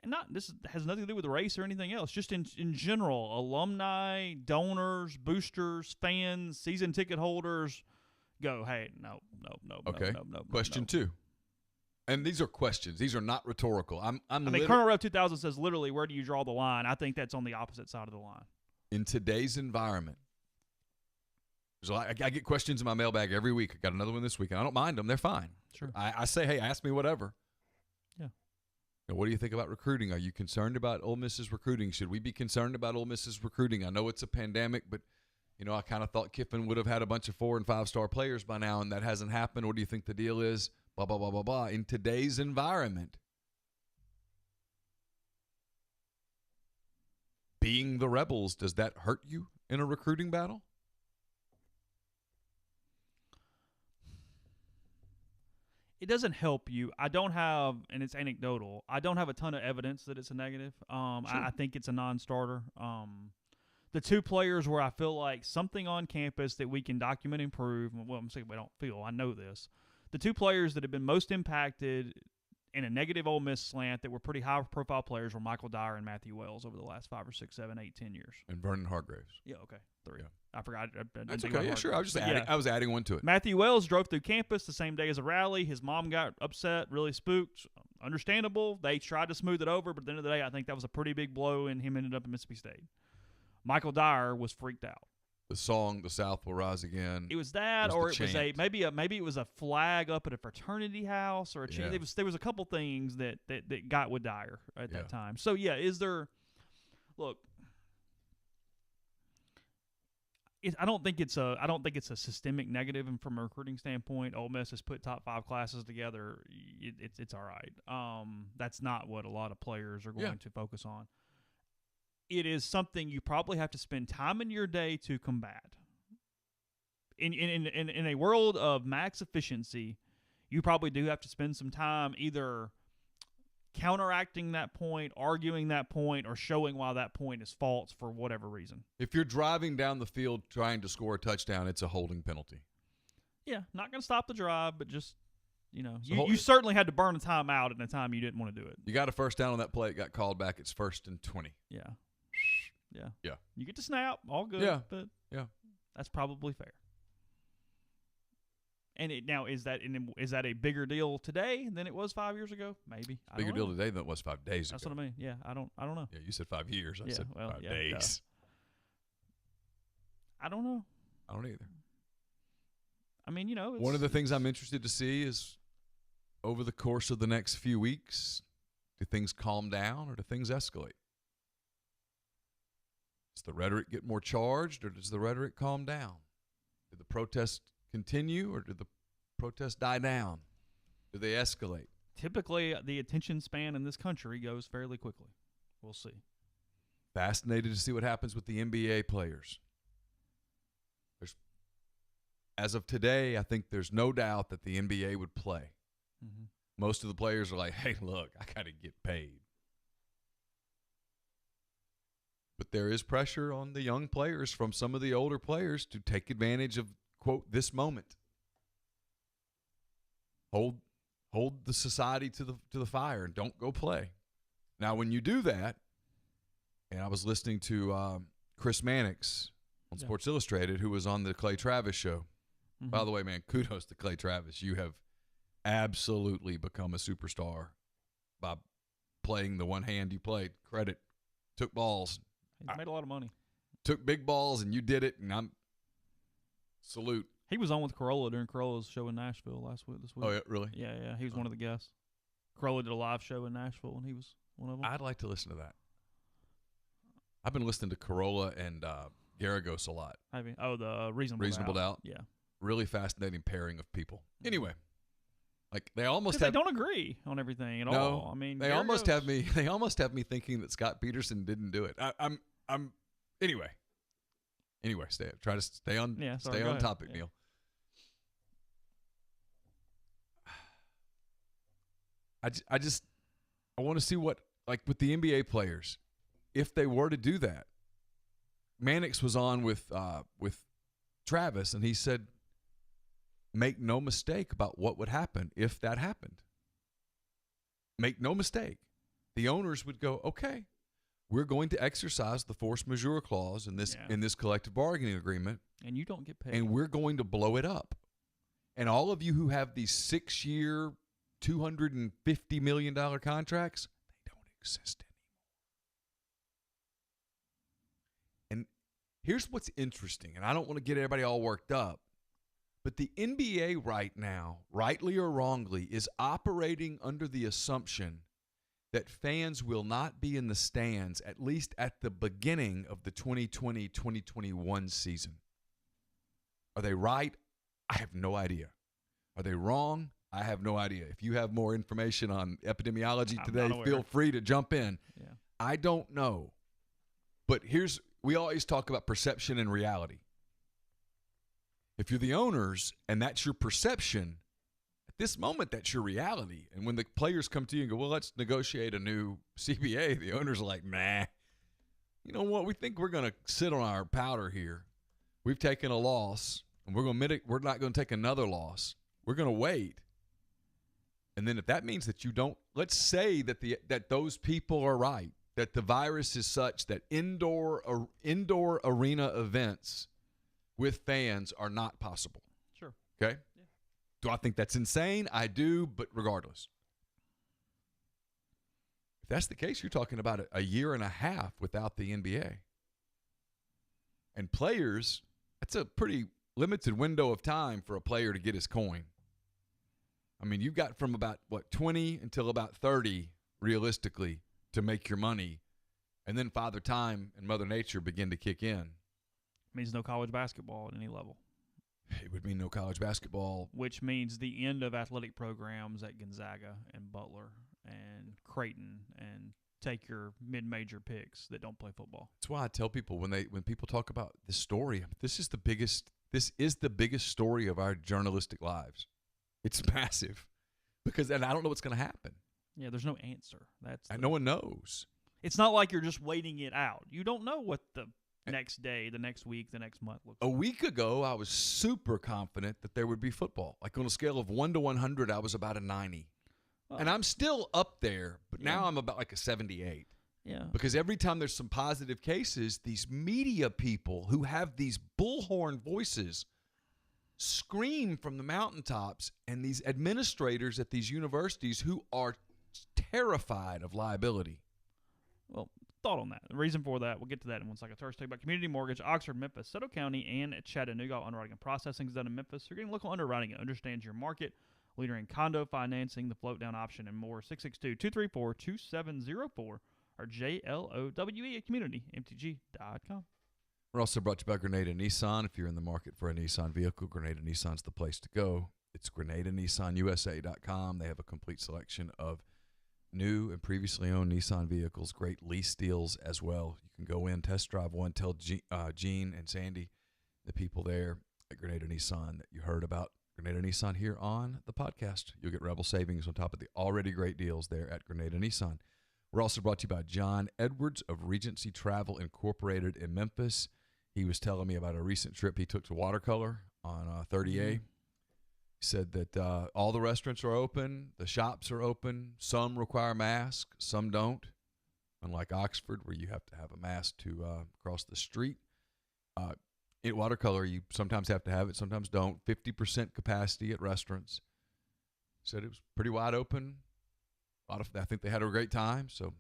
and this has nothing to do with race or anything else. Just in general, alumni, donors, boosters, fans, season ticket holders go, hey, no. Okay. No. Question 2. And these are questions. These are not rhetorical. I mean, Colonel Rev 2000 says literally, where do you draw the line? I think that's on the opposite side of the line. In today's environment, I get questions in my mailbag every week. I got another one this week, and I don't mind them. They're fine. Sure. I say, hey, ask me whatever. Yeah. Now, what do you think about recruiting? Are you concerned about Ole Miss's recruiting? Should we be concerned about Ole Miss's recruiting? I know it's a pandemic, but, I kind of thought Kiffin would have had a bunch of 4- and 5-star players by now, and that hasn't happened. What do you think the deal is? Blah, blah, blah, blah, blah. In today's environment, being the Rebels, does that hurt you in a recruiting battle? It doesn't help you. I don't have, and it's anecdotal, I don't have a ton of evidence that it's a negative. Sure. I think it's a non-starter. The 2 players where I feel like something on campus that we can document and prove, well, I'm saying we don't feel, I know this. The 2 players that have been most impacted in a negative Ole Miss slant that were pretty high-profile players were Michael Dyer and Matthew Wells over the last 5 or 6, 7, 8, 10 years. And Vernon Hargraves. Yeah, okay, 3. Yeah. I forgot. That's okay. Yeah, sure. I was just adding. I was adding one to it. Matthew Wells drove through campus the same day as a rally. His mom got upset, really spooked. Understandable. They tried to smooth it over, but at the end of the day, I think that was a pretty big blow, and him ended up at Mississippi State. Michael Dyer was freaked out. The song "The South Will Rise Again." It was that, or it was maybe it was a flag up at a fraternity house, or a chant. There was a couple things that got with Dyer at that time. So yeah, look. I don't think it's a systemic negative, and from a recruiting standpoint, Ole Miss has put top 5 classes together. It's all right. That's not what a lot of players are going to focus on. It is something you probably have to spend time in your day to combat. In a world of max efficiency, you probably do have to spend some time either counteracting that point, arguing that point, or showing why that point is false for whatever reason. If you're driving down the field trying to score a touchdown, it's a holding penalty. Yeah, not going to stop the drive, but just, you certainly had to burn a timeout at a time you didn't want to do it. You got a first down on that play. It got called back. It's 1st and 20. Yeah. Yeah. You get to snap, all good. Yeah. But yeah, that's probably fair. And is that a bigger deal today than it was 5 years ago? Maybe. Bigger deal today than it was 5 days ago. That's what I mean. Yeah, I don't know. Yeah, you said 5 years. I said 5 days. I don't know. I don't either. I mean, one of the things I'm interested to see is over the course of the next few weeks, do things calm down or do things escalate? Does the rhetoric get more charged or does the rhetoric calm down? Did the protests continue or did the protests die down? Do they escalate? Typically, the attention span in this country goes fairly quickly. We'll see. Fascinated to see what happens with the NBA players. As of today, I think there's no doubt that the NBA would play. Mm-hmm. Most of the players are like, hey, look, I got to get paid. But there is pressure on the young players from some of the older players to take advantage of, quote, this moment. Hold the society to the fire and don't go play. Now, when you do that, and I was listening to Chris Mannix on Sports Illustrated, who was on the Clay Travis show. Mm-hmm. By the way, man, kudos to Clay Travis. You have absolutely become a superstar by playing the one hand you played. Credit. Took balls. He's made a lot of money. Took big balls, and you did it, and I'm salute. He was on with Corolla during Corolla's show in Nashville this week. Oh, yeah, really? Yeah. He was one of the guests. Corolla did a live show in Nashville, and he was one of them. I'd like to listen to that. I've been listening to Corolla and Garagos a lot. Have you? Oh, the Reasonable Doubt. Yeah. Really fascinating pairing of people. Anyway, like they almost they don't agree on everything at all. I mean, they almost have me thinking that Scott Peterson didn't do it. I'm anyway. Try to stay on topic, yeah. Neil. I want to see what, like with the NBA players, if they were to do that. Mannix was on with Travis, and he said, make no mistake about what would happen if that happened. Make no mistake. The owners would go, okay, we're going to exercise the force majeure clause in this collective bargaining agreement. And you don't get paid. And we're going to blow it up. And all of you who have these 6-year, $250 million contracts, they don't exist anymore. And here's what's interesting, and I don't want to get everybody all worked up, but the NBA right now, rightly or wrongly, is operating under the assumption that fans will not be in the stands, at least at the beginning of the 2020-2021 season. Are they right? I have no idea. Are they wrong? I have no idea. If you have more information on epidemiology today, feel free to jump in. Yeah. I don't know. But we always talk about perception and reality. If you're the owners and that's your perception, at this moment, that's your reality. And when the players come to you and go, well, let's negotiate a new CBA, the owners are like, nah. You know what? We think we're going to sit on our powder here. We've taken a loss, and we're not going to take another loss. We're going to wait. And then if that means that you don't, let's say that those people are right, that the virus is such that indoor arena events with fans are not possible. Sure. Okay? Yeah. Do I think that's insane? I do, but regardless. If that's the case, you're talking about a year and a half without the NBA. And players, that's a pretty limited window of time for a player to get his coin. I mean, you've got from about, 20 until about 30, realistically, to make your money. And then Father Time and Mother Nature begin to kick in. Means no college basketball at any level. It would mean no college basketball. Which means the end of athletic programs at Gonzaga and Butler and Creighton, and take your mid-major picks that don't play football. That's why I tell people when people talk about this story, this is the biggest story of our journalistic lives. It's massive and I don't know what's going to happen. Yeah, there's no answer. No one knows. It's not like you're just waiting it out. You don't know what the next day, the next week, the next month looks like. A week ago, I was super confident that there would be football. Like on a scale of 1 to 100, I was about a 90. And I'm still up there, but now I'm about like a 78. Yeah. Because every time there's some positive cases, these media people who have these bullhorn voices scream from the mountaintops, and these administrators at these universities who are terrified of liability. Well, thought on that. The reason for that, we'll get to that in 1 second. First, talk about Community Mortgage, Oxford, Memphis, Soto County, and Chattanooga. Underwriting and processing is done in Memphis. You're getting local underwriting and understands your market. Leader in condo financing, the float down option, and more. 662-234-2704 or JLOWE at communitymtg.com. We're also brought to you by Grenada Nissan. If you're in the market for a Nissan vehicle, Grenada Nissan's the place to go. It's GrenadaNissanUSA.com. They have a complete selection of new and previously owned Nissan vehicles, great lease deals as well. You can go in, test drive one, tell Gene and Sandy, the people there at Grenada Nissan, that you heard about Grenada Nissan here on the podcast. You'll get Rebel savings on top of the already great deals there at Grenada Nissan. We're also brought to you by John Edwards of Regency Travel Incorporated in Memphis. He was telling me about a recent trip he took to Watercolor on 30A. He said that all the restaurants are open, the shops are open. Some require masks, some don't. Unlike Oxford, where you have to have a mask to cross the street. In Watercolor, you sometimes have to have it, sometimes don't. 50% capacity at restaurants. Said it was pretty wide open. I think they had a great time. So if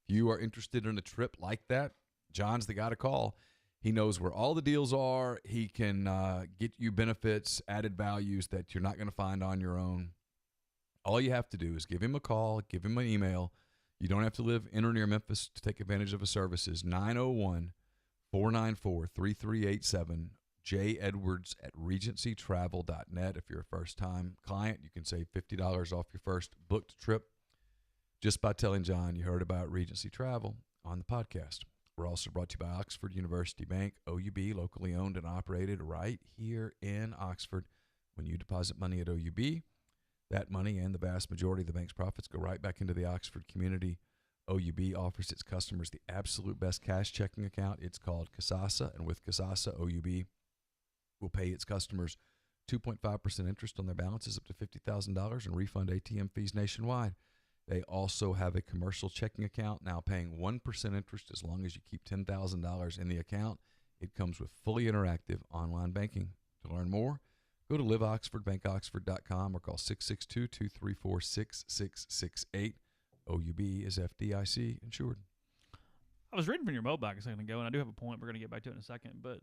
you are interested in a trip like that, John's the guy to call. He knows where all the deals are. He can get you benefits, added values that you're not going to find on your own. All you have to do is give him a call, give him an email. You don't have to live in or near Memphis to take advantage of his services. 901-494-3387. J. Edwards at regencytravel.net. If you're a first-time client, you can save $50 off your first booked trip just by telling John you heard about Regency Travel on the podcast. We're also brought to you by Oxford University Bank, OUB, locally owned and operated right here in Oxford. When you deposit money at OUB, that money and the vast majority of the bank's profits go right back into the Oxford community. OUB offers its customers the absolute best cash checking account. It's called Kasasa, and with Kasasa, OUB will pay its customers 2.5% interest on their balances up to $50,000 and refund ATM fees nationwide. They also have a commercial checking account now paying 1% interest as long as you keep $10,000 in the account. It comes with fully interactive online banking. To learn more, go to liveoxfordbankoxford.com or call 662-234-6668. OUB is FDIC insured. I was reading from your mailbag a second ago, and I do have a point. We're going to get back to it in a second, but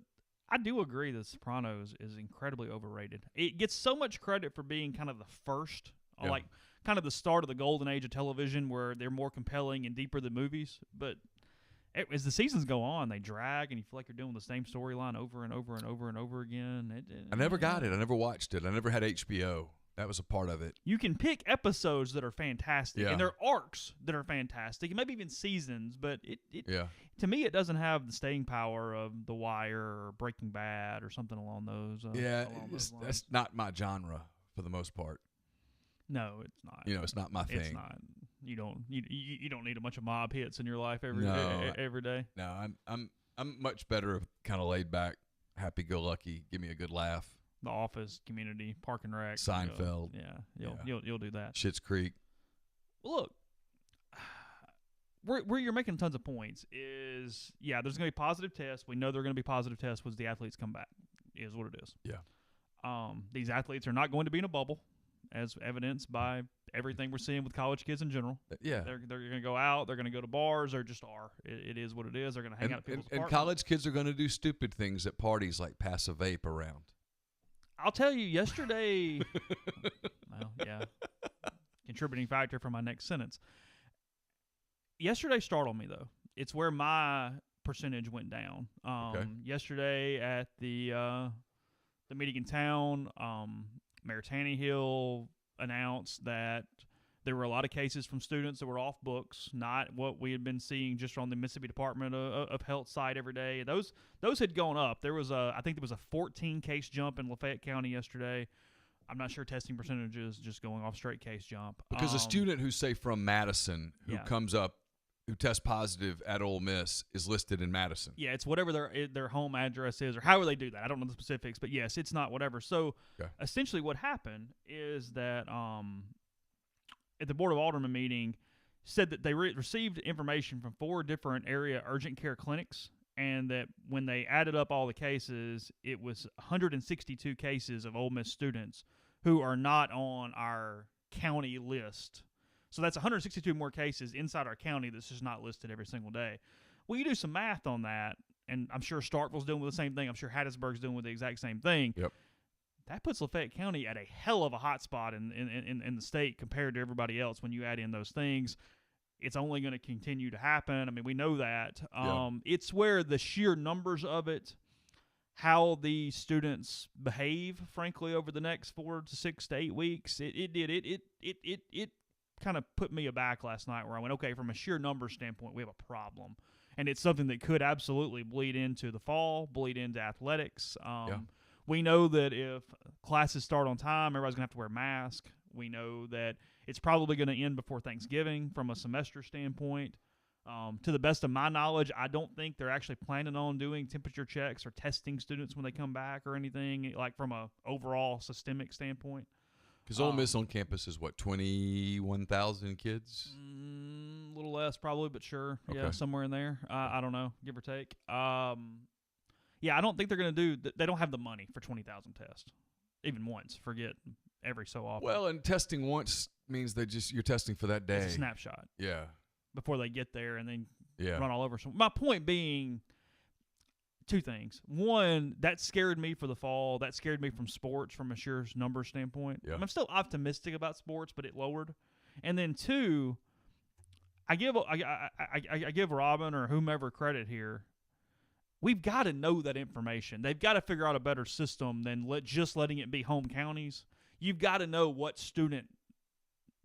I do agree that Sopranos is incredibly overrated. It gets so much credit for being kind of the first, like kind of the start of the golden age of television where they're more compelling and deeper than movies. But as the seasons go on, they drag, and you feel like you're doing the same storyline over and over and over and over again. I never got it. I never watched it. I never had HBO. That was a part of it. You can pick episodes that are fantastic, and there are arcs that are fantastic, and maybe even seasons, but to me, it doesn't have the staying power of The Wire or Breaking Bad or something along those lines. That's not my genre for the most part. No, it's not. It's not my thing. It's not. You don't need a bunch of mob hits in your life every day. No, I'm much better kind of laid back, happy go lucky. Give me a good laugh. The Office, Community, Park and Rec, Seinfeld. You'll do that. Schitt's Creek. Look, where you're making tons of points is there's going to be positive tests. We know there are going to be positive tests once the athletes come back. Is what it is. Yeah. These athletes are not going to be in a bubble, as evidenced by everything we're seeing with college kids in general. Yeah. They're going to go out. They're going to go to bars. They just are. It is what it is. They're going to hang out at people's apartments. And college kids are going to do stupid things at parties like pass a vape around. I'll tell you, yesterday, contributing factor for my next sentence. Yesterday startled me, though. It's where my percentage went down. Yesterday at the meeting in town, Mayor Tannehill announced that there were a lot of cases from students that were off books, not what we had been seeing just on the Mississippi Department of Health site every day. Those had gone up. I think there was a 14 case jump in Lafayette County yesterday. I'm not sure testing percentages just going off straight case jump. Because a student who's, say, from Madison who comes up, who tests positive at Ole Miss is listed in Madison. Yeah, it's whatever their home address is or however they do that. I don't know the specifics, but yes, it's not whatever. So essentially what happened is that at the Board of Aldermen meeting, said that they received information from 4 different area urgent care clinics, and that when they added up all the cases, it was 162 cases of Ole Miss students who are not on our county list. So that's 162 more cases inside our county that's just not listed every single day. Well, you do some math on that, and I'm sure Starkville's doing the same thing. I'm sure Hattiesburg's doing the exact same thing. Yep. That puts Lafayette County at a hell of a hot spot in the state compared to everybody else when you add in those things. It's only going to continue to happen. I mean, we know that. It's where the sheer numbers of it, how the students behave, frankly, over the next 4 to 6 to 8 weeks, it kind of put me aback last night where I went, okay, from a sheer numbers standpoint, we have a problem. And it's something that could absolutely bleed into the fall, bleed into athletics. We know that if classes start on time, everybody's going to have to wear a mask. We know that it's probably going to end before Thanksgiving from a semester standpoint. To the best of my knowledge, I don't think they're actually planning on doing temperature checks or testing students when they come back or anything, like from a overall systemic standpoint. Because Ole Miss on campus is, 21,000 kids? A little less probably, but sure. Okay. Yeah, somewhere in there. I don't know, give or take. I don't think they're going to do – they don't have the money for 20,000 tests, even once. Forget every so often. Well, and testing once means you're testing for that day. It's a snapshot. Yeah. Before they get there and then Yeah. run all over. So my point being, two things. One, that scared me for the fall. That scared me from sports from a sheer number standpoint. Yeah. I'm still optimistic about sports, but it lowered. And then two, I give Robin or whomever credit here. We've got to know that information. They've got to figure out a better system than just letting it be home counties. You've got to know what student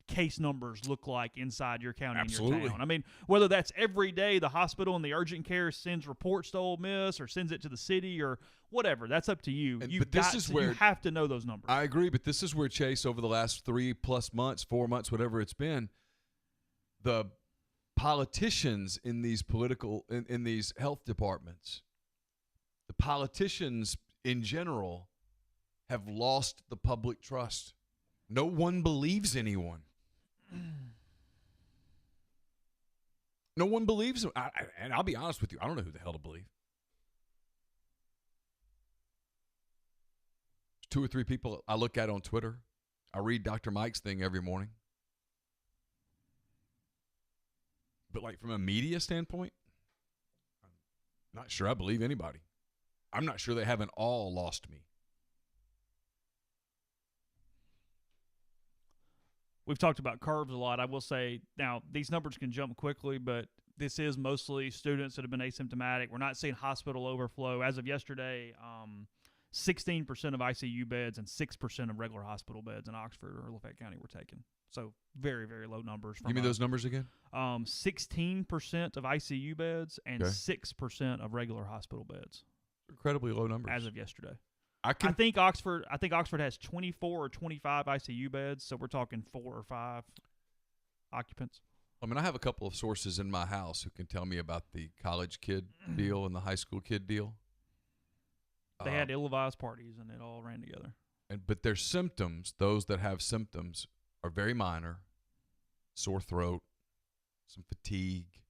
case numbers look like inside your county and your town. I mean, whether that's every day the hospital and the urgent care sends reports to Ole Miss or sends it to the city or whatever, that's up to you. You have to know those numbers. I agree, but this is where, Chase, over the last 3+ months, 4 months, whatever it's been, the politicians in these in these health departments, the politicians in general have lost the public trust. No one believes anyone. No one believes him. And I'll be honest with you, I don't know who the hell to believe. There's 2 or 3 people I look at on Twitter. I read Dr. Mike's thing every morning. But like from a media standpoint, I'm not sure I believe anybody. I'm not sure they haven't all lost me. We've talked about curves a lot. I will say, now, these numbers can jump quickly, but this is mostly students that have been asymptomatic. We're not seeing hospital overflow. As of yesterday, 16% of ICU beds and 6% of regular hospital beds in Oxford or Lafayette County were taken. So very, very low numbers. Give me those numbers again. 16% of ICU beds and 6% of regular hospital beds. Incredibly low numbers. As of yesterday. I think Oxford has 24 or 25 ICU beds, so we're talking 4 or 5 occupants. I mean, I have a couple of sources in my house who can tell me about the college kid deal and the high school kid deal. They had ill-advised parties, and it all ran together. But their symptoms, those that have symptoms, are very minor. Sore throat, some fatigue,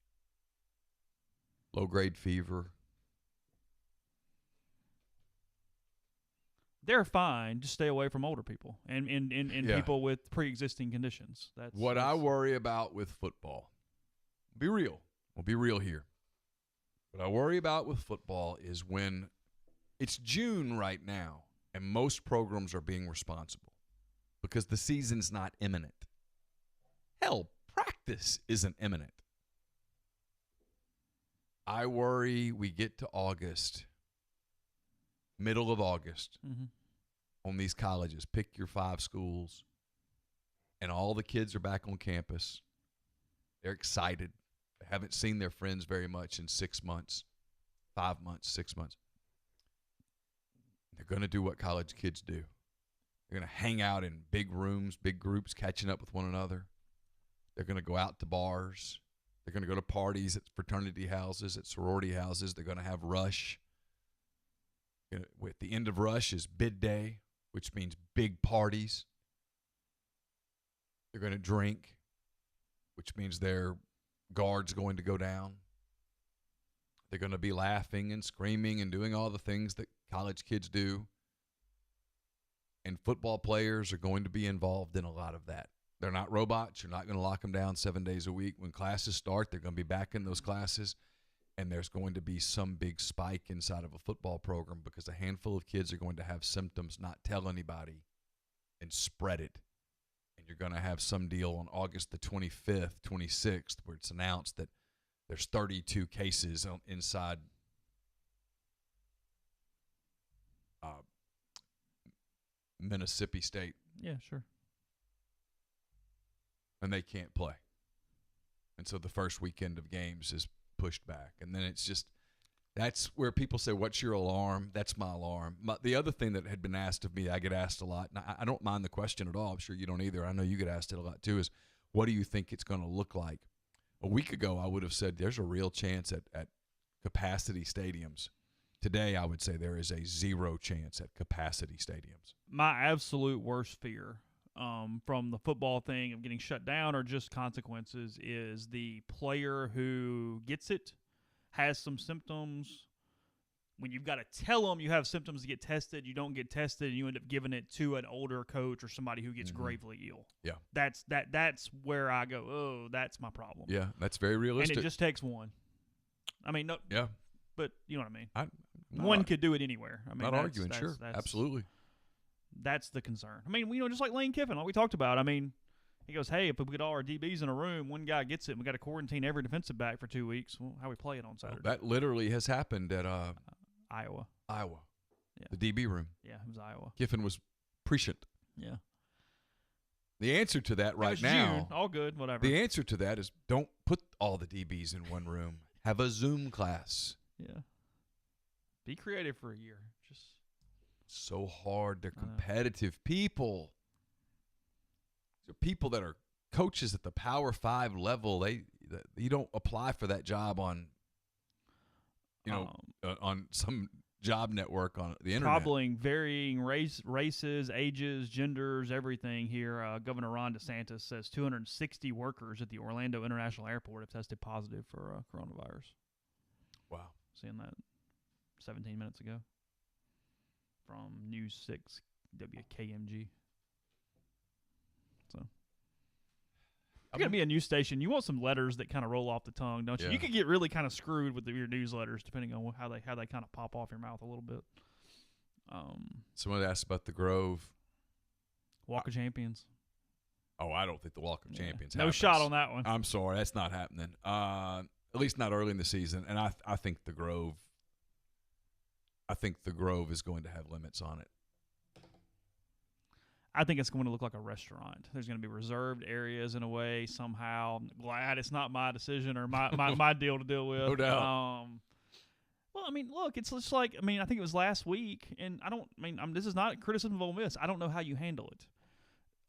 low-grade fever. They're fine. Just stay away from older people and people with pre-existing conditions. That's what I worry about with football. Be real. We'll be real here. What I worry about with football is when it's June right now and most programs are being responsible because the season's not imminent. Hell, practice isn't imminent. I worry we get to August, middle of August, on these colleges. Pick your 5 schools, and all the kids are back on campus. They're excited. They haven't seen their friends very much in 6 months, 5 months, 6 months. They're going to do what college kids do. They're going to hang out in big rooms, big groups, catching up with one another. They're going to go out to bars. They're going to go to parties at fraternity houses, at sorority houses. They're going to have rush. At the end of rush is bid day, which means big parties. They're going to drink, which means their guard's going to go down. They're going to be laughing and screaming and doing all the things that college kids do. And football players are going to be involved in a lot of that. They're not robots. You're not going to lock them down 7 days a week. When classes start, they're going to be back in those classes. And there's going to be some big spike inside of a football program because a handful of kids are going to have symptoms, not tell anybody, and spread it. And you're going to have some deal on August the 25th, 26th, where it's announced that there's 32 cases inside Mississippi State. Yeah, sure. And they can't play. And so the first weekend of games is pushed back. And then it's just, that's where people say, what's your alarm? That's my alarm. The other thing that had been asked of me, I get asked a lot, and I don't mind the question at all. I'm sure you don't either. I know you get asked it a lot too, is what do you think it's going to look like? A week ago, I would have said there's a real chance at capacity stadiums. Today, I would say there is a 0 chance at capacity stadiums. My absolute worst fear from the football thing of getting shut down or just consequences is the player who gets it, has some symptoms, when you've got to tell them you have symptoms to get tested, you don't get tested, and you end up giving it to an older coach or somebody who gets gravely ill. Yeah. That's where I go, oh, that's my problem. Yeah, that's very realistic. And it just takes one. I mean, no. Yeah. But you know what I mean. One could do it anywhere. I mean, not arguing, sure. Absolutely. That's the concern. I mean, just like Lane Kiffin, like we talked about. I mean, he goes, hey, if we get all our DBs in a room, one guy gets it, and we got to quarantine every defensive back for 2 weeks. Well, how we play it on Saturday? Well, that literally has happened at Iowa. Yeah. The DB room. Yeah, it was Iowa. Kiffin was prescient. Yeah. The answer to that right now, June. All good, whatever. The answer to that is don't put all the DBs in one room. Have a Zoom class. Yeah. Be creative for a year. Just so hard. They're competitive people. They're people that are coaches at the Power 5 level. You don't apply for that job on on some job network on the internet. Probably varying races, ages, genders, everything here. Governor Ron DeSantis says 260 workers at the Orlando International Airport have tested positive for coronavirus. Wow. Seeing that 17 minutes ago from News 6 WKMG. So you're going to be a news station. You want some letters that kind of roll off the tongue, don't you? Yeah. You could get really kind of screwed with your newsletters depending on how they kind of pop off your mouth a little bit. Someone asked about the Grove. Walk of Champions. Oh, I don't think the Walk of Champions No happens. shot on that one. I'm sorry. That's not happening. At least not early in the season. And I think the Grove is going to have limits on it. I think it's going to look like a restaurant. There's going to be reserved areas in a way somehow. I'm glad it's not my decision or my deal to deal with. No doubt. Well, I mean, look, it's just like, I mean, I think it was last week, and this is not criticism of Ole Miss. I don't know how you handle it.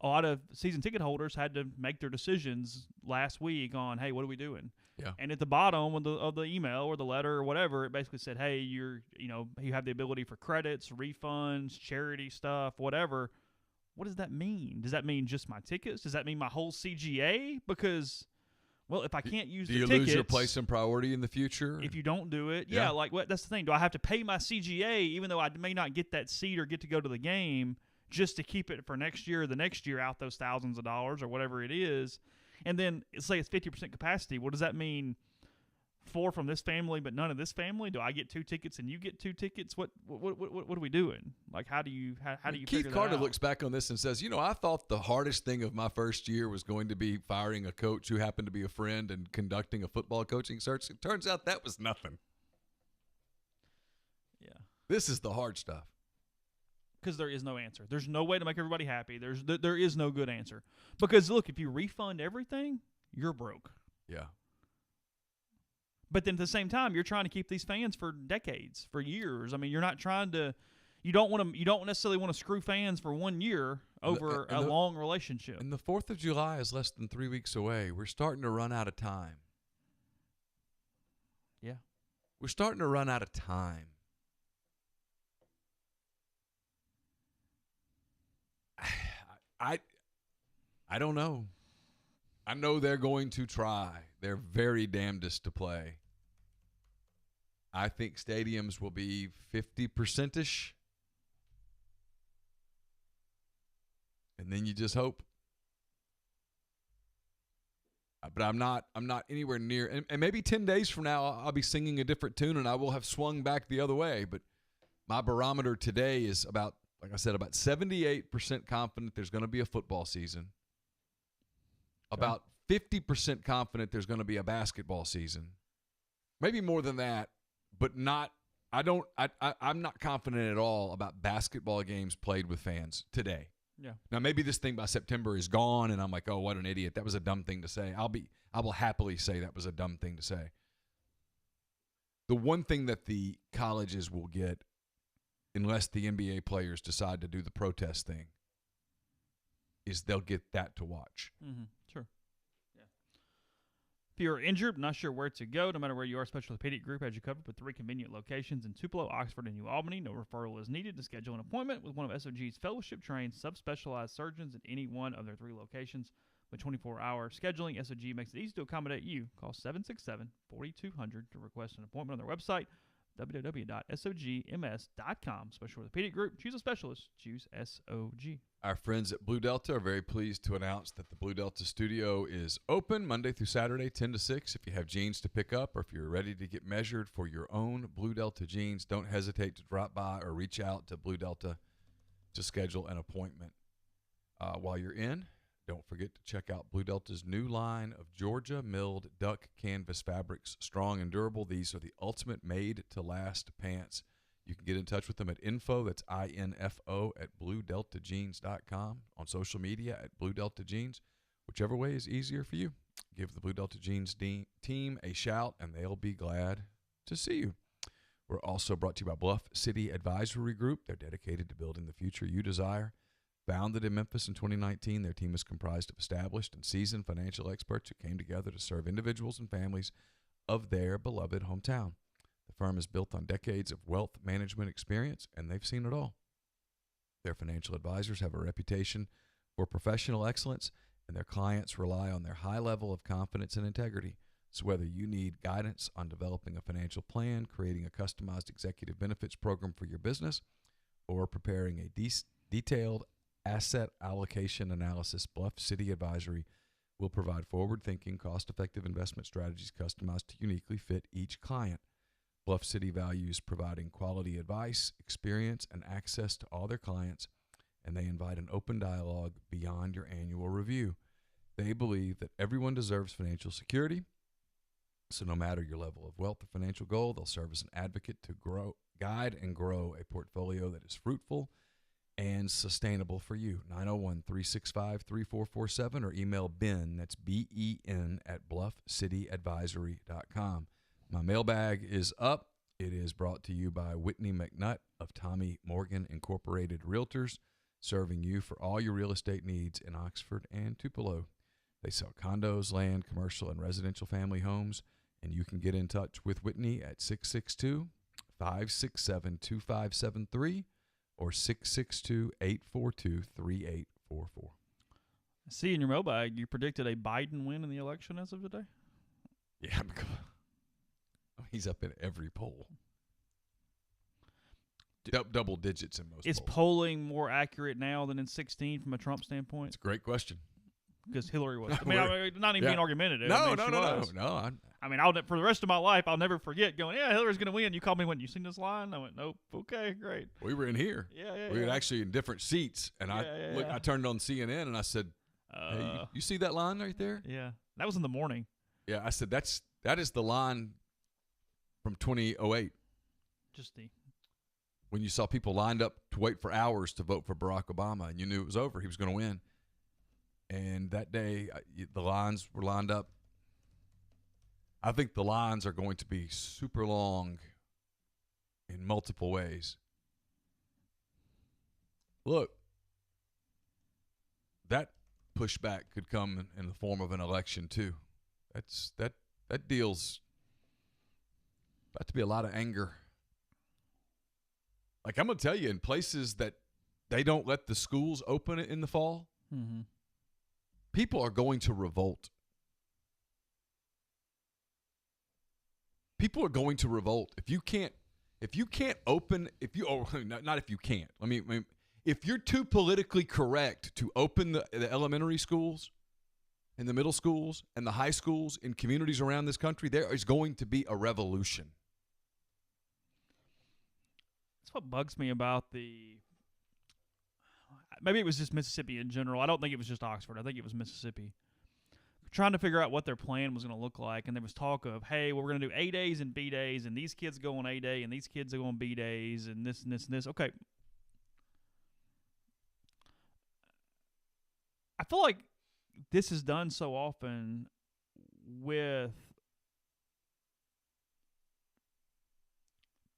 A lot of season ticket holders had to make their decisions last week on, hey, what are we doing? Yeah. And at the bottom of the email or the letter or whatever, it basically said, hey, you have the ability for credits, refunds, charity stuff, whatever. What does that mean? Does that mean just my tickets? Does that mean my whole CGA? Because, well, if I can't use the tickets, do you lose your place and priority in the future? If you don't do it, Yeah. like what? That's the thing. Do I have to pay my CGA even though I may not get that seat or get to go to the game just to keep it for next year or the next year out those thousands of dollars or whatever it is? And then say it's 50% capacity. What does that mean? 4 from this family, but none of this family? Do I get 2 tickets and you get 2 tickets? What are we doing? Like, how do you Keith figure that Carter out? looks back on this and says, I thought the hardest thing of my first year was going to be firing a coach who happened to be a friend and conducting a football coaching search. It turns out that was nothing. Yeah. This is the hard stuff. Because there is no answer. There's no way to make everybody happy. There is no good answer. Because, look, if you refund everything, you're broke. Yeah. But then at the same time, you're trying to keep these fans for decades, for years. I mean, you're not trying to – you don't necessarily want to screw fans for 1 year over a long relationship. And the 4th of July is less than 3 weeks away. We're starting to run out of time. Yeah. We're starting to run out of time. I don't know. I know they're going to try. They're very damnedest to play. I think stadiums will be 50%-ish. And then you just hope. But I'm not anywhere near. And maybe 10 days from now, I'll be singing a different tune and I will have swung back the other way. But my barometer today is about, like I said, about 78% confident there's going to be a football season. About 50% confident there's going to be a basketball season. Maybe more than that, but not. I'm not confident at all about basketball games played with fans today. Yeah. Now maybe this thing by September is gone, and I'm like, oh, what an idiot! That was a dumb thing to say. I will happily say that was a dumb thing to say. The one thing that the colleges will get, unless the NBA players decide to do the protest thing, is they'll get that to watch. Mm-hmm. Sure. Yeah. If you're injured, not sure where to go, no matter where you are, Special Orthopedic Group has you covered with 3 convenient locations in Tupelo, Oxford, and New Albany. No referral is needed to schedule an appointment with one of SOG's fellowship-trained, subspecialized surgeons at any one of their 3 locations. With 24-hour scheduling, SOG makes it easy to accommodate you. Call 767-4200 to request an appointment on their website. www.sogms.com. Special Orthopedic Group. Choose a specialist. Choose SOG. Our friends at Blue Delta are very pleased to announce that the Blue Delta studio is open Monday through Saturday, 10 to 6. If you have jeans to pick up or if you're ready to get measured for your own Blue Delta jeans, don't hesitate to drop by or reach out to Blue Delta to schedule an appointment. While you're in, don't forget to check out Blue Delta's new line of Georgia milled duck canvas fabrics, strong and durable. These are the ultimate made-to-last pants. You can get in touch with them at info, that's INFO, at BlueDeltaJeans.com, on social media at Blue Delta Jeans. Whichever way is easier for you. Give the Blue Delta Jeans team a shout, and they'll be glad to see you. We're also brought to you by Bluff City Advisory Group. They're dedicated to building the future you desire. Founded in Memphis in 2019, their team is comprised of established and seasoned financial experts who came together to serve individuals and families of their beloved hometown. The firm is built on decades of wealth management experience, and they've seen it all. Their financial advisors have a reputation for professional excellence, and their clients rely on their high level of confidence and integrity. So whether you need guidance on developing a financial plan, creating a customized executive benefits program for your business, or preparing a detailed asset allocation analysis, Bluff City Advisory will provide forward-thinking, cost-effective investment strategies customized to uniquely fit each client. Bluff City values providing quality advice, experience, and access to all their clients, and they invite an open dialogue beyond your annual review. They believe that everyone deserves financial security, so no matter your level of wealth or financial goal, they'll serve as an advocate to guide and grow a portfolio that is fruitful and sustainable for you. 901-365-3447 or email Ben, that's BEN, at bluffcityadvisory.com. My mailbag is up. It is brought to you by Whitney McNutt of Tommy Morgan Incorporated Realtors, serving you for all your real estate needs in Oxford and Tupelo. They sell condos, land, commercial, and residential family homes, and you can get in touch with Whitney at 662-567-2573 or 662-842-3844. I see in your mailbag you predicted a Biden win in the election as of today. Yeah, because he's up in every poll. Double digits in most polls. Is polling more accurate now than in 2016 from a Trump standpoint? It's a great question. Because Hillary was. I mean, not even being argumentative. No. I mean, for the rest of my life, I'll never forget going, yeah, Hillary's going to win. You called me when you seen this line? I went, nope. Okay, great. We were in here. We were actually in different seats, and I turned on CNN and I said, hey, you see that line right there? Yeah, that was in the morning. Yeah, I said that is the line from 2008. When you saw people lined up to wait for hours to vote for Barack Obama, and you knew it was over. He was going to win. And that day, the lines were lined up. I think the lines are going to be super long in multiple ways. Look, that pushback could come in the form of an election too. That deals about to be a lot of anger. Like, I'm going to tell you, in places that they don't let the schools open in the fall, people are going to revolt. People are going to revolt. If you can't open, if you're too politically correct to open the elementary schools and the middle schools and the high schools in communities around this country, there is going to be a revolution. That's what bugs me about maybe it was just Mississippi in general. I don't think it was just Oxford. I think it was Mississippi. Trying to figure out what their plan was going to look like, and there was talk of, hey, well, we're going to do A days and B days, and these kids go on A day, and these kids go on B days, and this and this and this. Okay. I feel like this is done so often with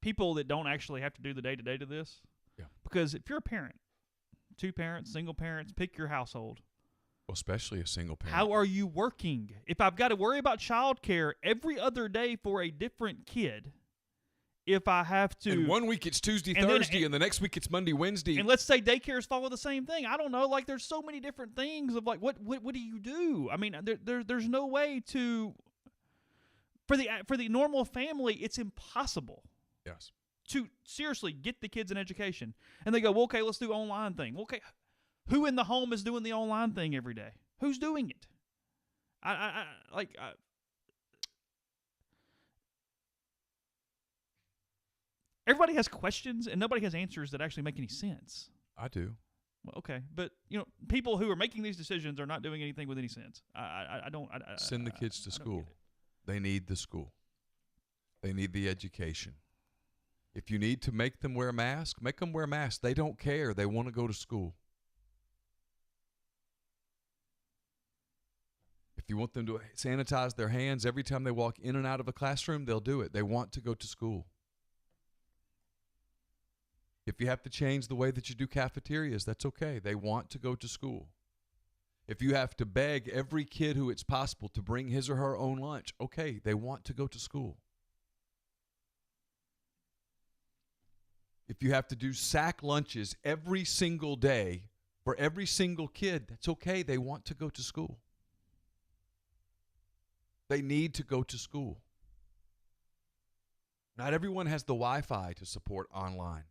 people that don't actually have to do the day-to-day to this. Yeah. Because if you're a parent, two parents, single parents, pick your household. Well, especially a single parent. How are you working? If I've got to worry about childcare every other day for a different kid, if I have to... And 1 week it's Tuesday, Thursday, and the next week it's Monday, Wednesday. And let's say daycares follow the same thing. I don't know. Like, there's so many different things of, like, what do you do? I mean, there's no way to... For the normal family, it's impossible. Yes. To seriously get the kids an education. And they go, well, okay, let's do online thing. Well, okay, who in the home is doing the online thing every day? Who's doing it? Everybody has questions, and nobody has answers that actually make any sense. I do. Well, okay, but people who are making these decisions are not doing anything with any sense. I don't. Send the kids to school. They need the school. They need the education. If you need to make them wear masks, make them wear masks. They don't care. They want to go to school. If you want them to sanitize their hands every time they walk in and out of a classroom, they'll do it. They want to go to school. If you have to change the way that you do cafeterias, that's okay. They want to go to school. If you have to beg every kid who it's possible to bring his or her own lunch, okay, they want to go to school. If you have to do sack lunches every single day for every single kid, that's okay. They want to go to school. They need to go to school. Not everyone has the Wi-Fi to support online.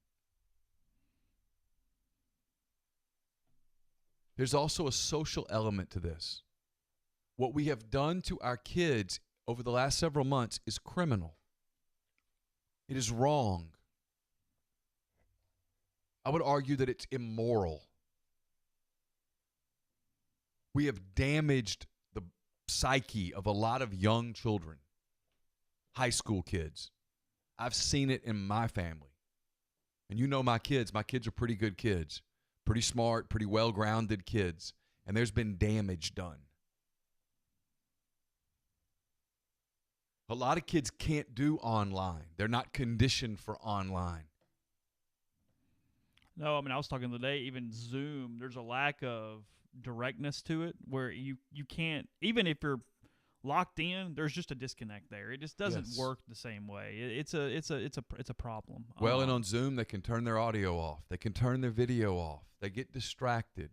There's also a social element to this. What we have done to our kids over the last several months is criminal. It is wrong. I would argue that it's immoral. We have damaged the psyche of a lot of young children, high school kids. I've seen it in my family. And you know my kids. My kids are pretty good kids. Pretty smart, pretty well-grounded kids, and there's been damage done. A lot of kids can't do online. They're not conditioned for online. No, I was talking today, even Zoom, there's a lack of directness to it where you can't, even if you're locked in, there's just a disconnect there. It just doesn't work the same way. It's a problem. Well, and on Zoom, they can turn their audio off. They can turn their video off. They get distracted.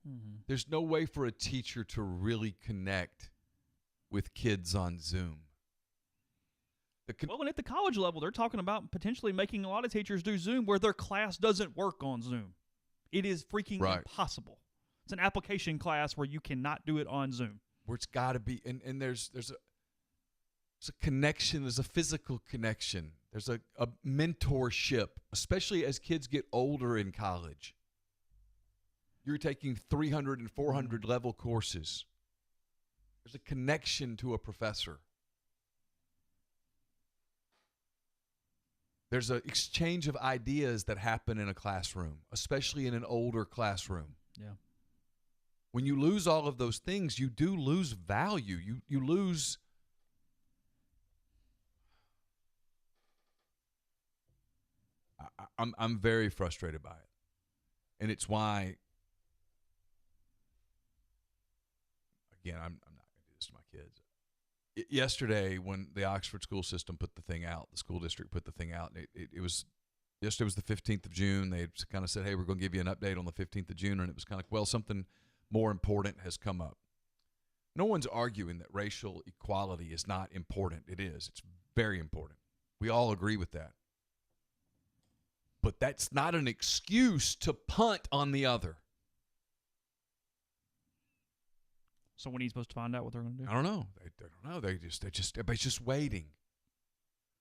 Mm-hmm. There's no way for a teacher to really connect with kids on Zoom. Well, and at the college level, they're talking about potentially making a lot of teachers do Zoom where their class doesn't work on Zoom. It is freaking impossible. It's an application class where you cannot do it on Zoom. Where it's got to be, and there's a connection, there's a physical connection, there's a mentorship, especially as kids get older in college. You're taking 300 and 400 level courses. There's a connection to a professor. There's an exchange of ideas that happen in a classroom, especially in an older classroom. Yeah. When you lose all of those things, you do lose value. You lose. I'm very frustrated by it, and it's why. Again, I'm not going to do this to my kids. Yesterday, when the Oxford school system put the thing out, the school district put the thing out, and it was. Yesterday was the 15th of June. They kind of said, "Hey, we're going to give you an update on the 15th of June," and it was kind of like, well, something more important has come up. No one's arguing that racial equality is not important. It is. It's very important. We all agree with that. But that's not an excuse to punt on the other. So when are you supposed to find out what they're going to do? I don't know. They don't know. Everybody's just waiting.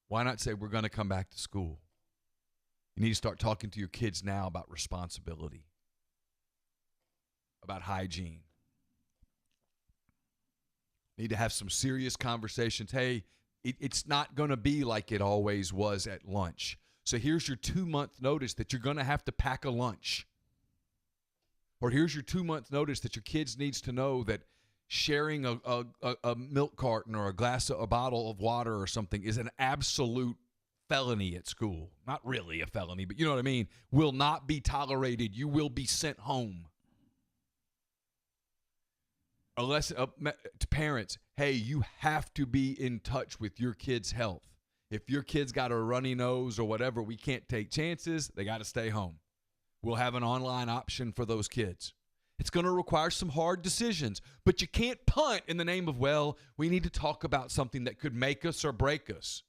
Why not say we're going to come back to school? You need to start talking to your kids now about responsibility, about hygiene. Need to have some serious conversations. Hey, it's not going to be like it always was at lunch. So here's your 2-month notice that you're going to have to pack a lunch. Or here's your 2-month notice that your kids needs to know that sharing a milk carton or a bottle of water or something is an absolute felony at school. Not really a felony, but you know what I mean. Will not be tolerated. You will be sent home. Unless to parents, hey, you have to be in touch with your kid's health. If your kid's got a runny nose or whatever, we can't take chances. They got to stay home. We'll have an online option for those kids. It's going to require some hard decisions, but you can't punt in the name of, well, we need to talk about something that could make us or break us.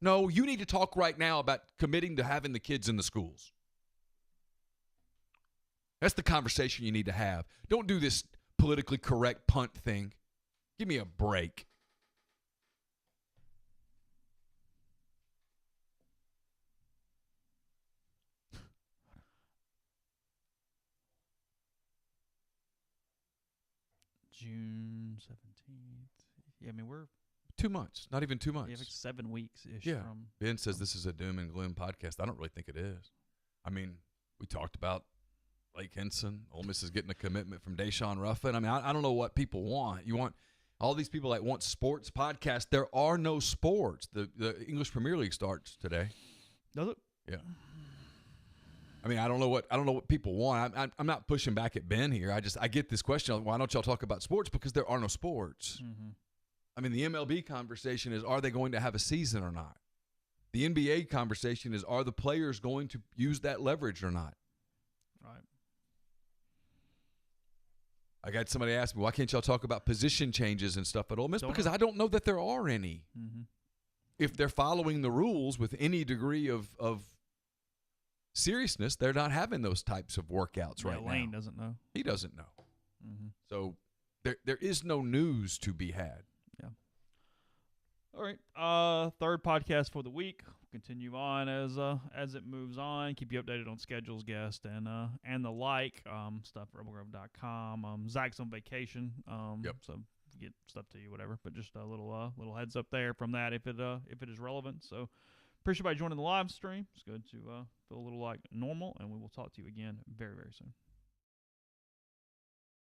No, you need to talk right now about committing to having the kids in the schools. That's the conversation you need to have. Don't do this politically correct punt thing. Give me a break. June 17th. Yeah, I mean, we're 2 months. Not even 2 months. like 7 weeks-ish Yeah. from. Ben says this is a doom and gloom podcast. I don't really think it is. I mean, we talked about Blake Henson. Ole Miss is getting a commitment from Deshaun Ruffin. I mean, I don't know what people want. You want all these people that want sports podcasts. There are no sports. The English Premier League starts today. Does it? Yeah. I mean, I don't know what people want. I'm not pushing back at Ben here. I get this question. Why don't y'all talk about sports? Because there are no sports. Mm-hmm. I mean, the MLB conversation is, are they going to have a season or not? The NBA conversation is, are the players going to use that leverage or not? Right. I got somebody ask me, why can't y'all talk about position changes and stuff at Ole Miss? Because I don't know that there are any. Mm-hmm. If they're following the rules with any degree of seriousness, they're not having those types of workouts right now. Lane doesn't know. He doesn't know. Mm-hmm. So there is no news to be had. Yeah. All right. Third podcast for the week. We'll continue on as it moves on. Keep you updated on schedules, guests, and the like. Stuff at rebelgrove.com. Zach's on vacation. Yep. So get stuff to you, whatever. But just a little heads up there from that if it is relevant. So appreciate everybody joining the live stream. It's good to feel a little like normal, and we will talk to you again very, very soon.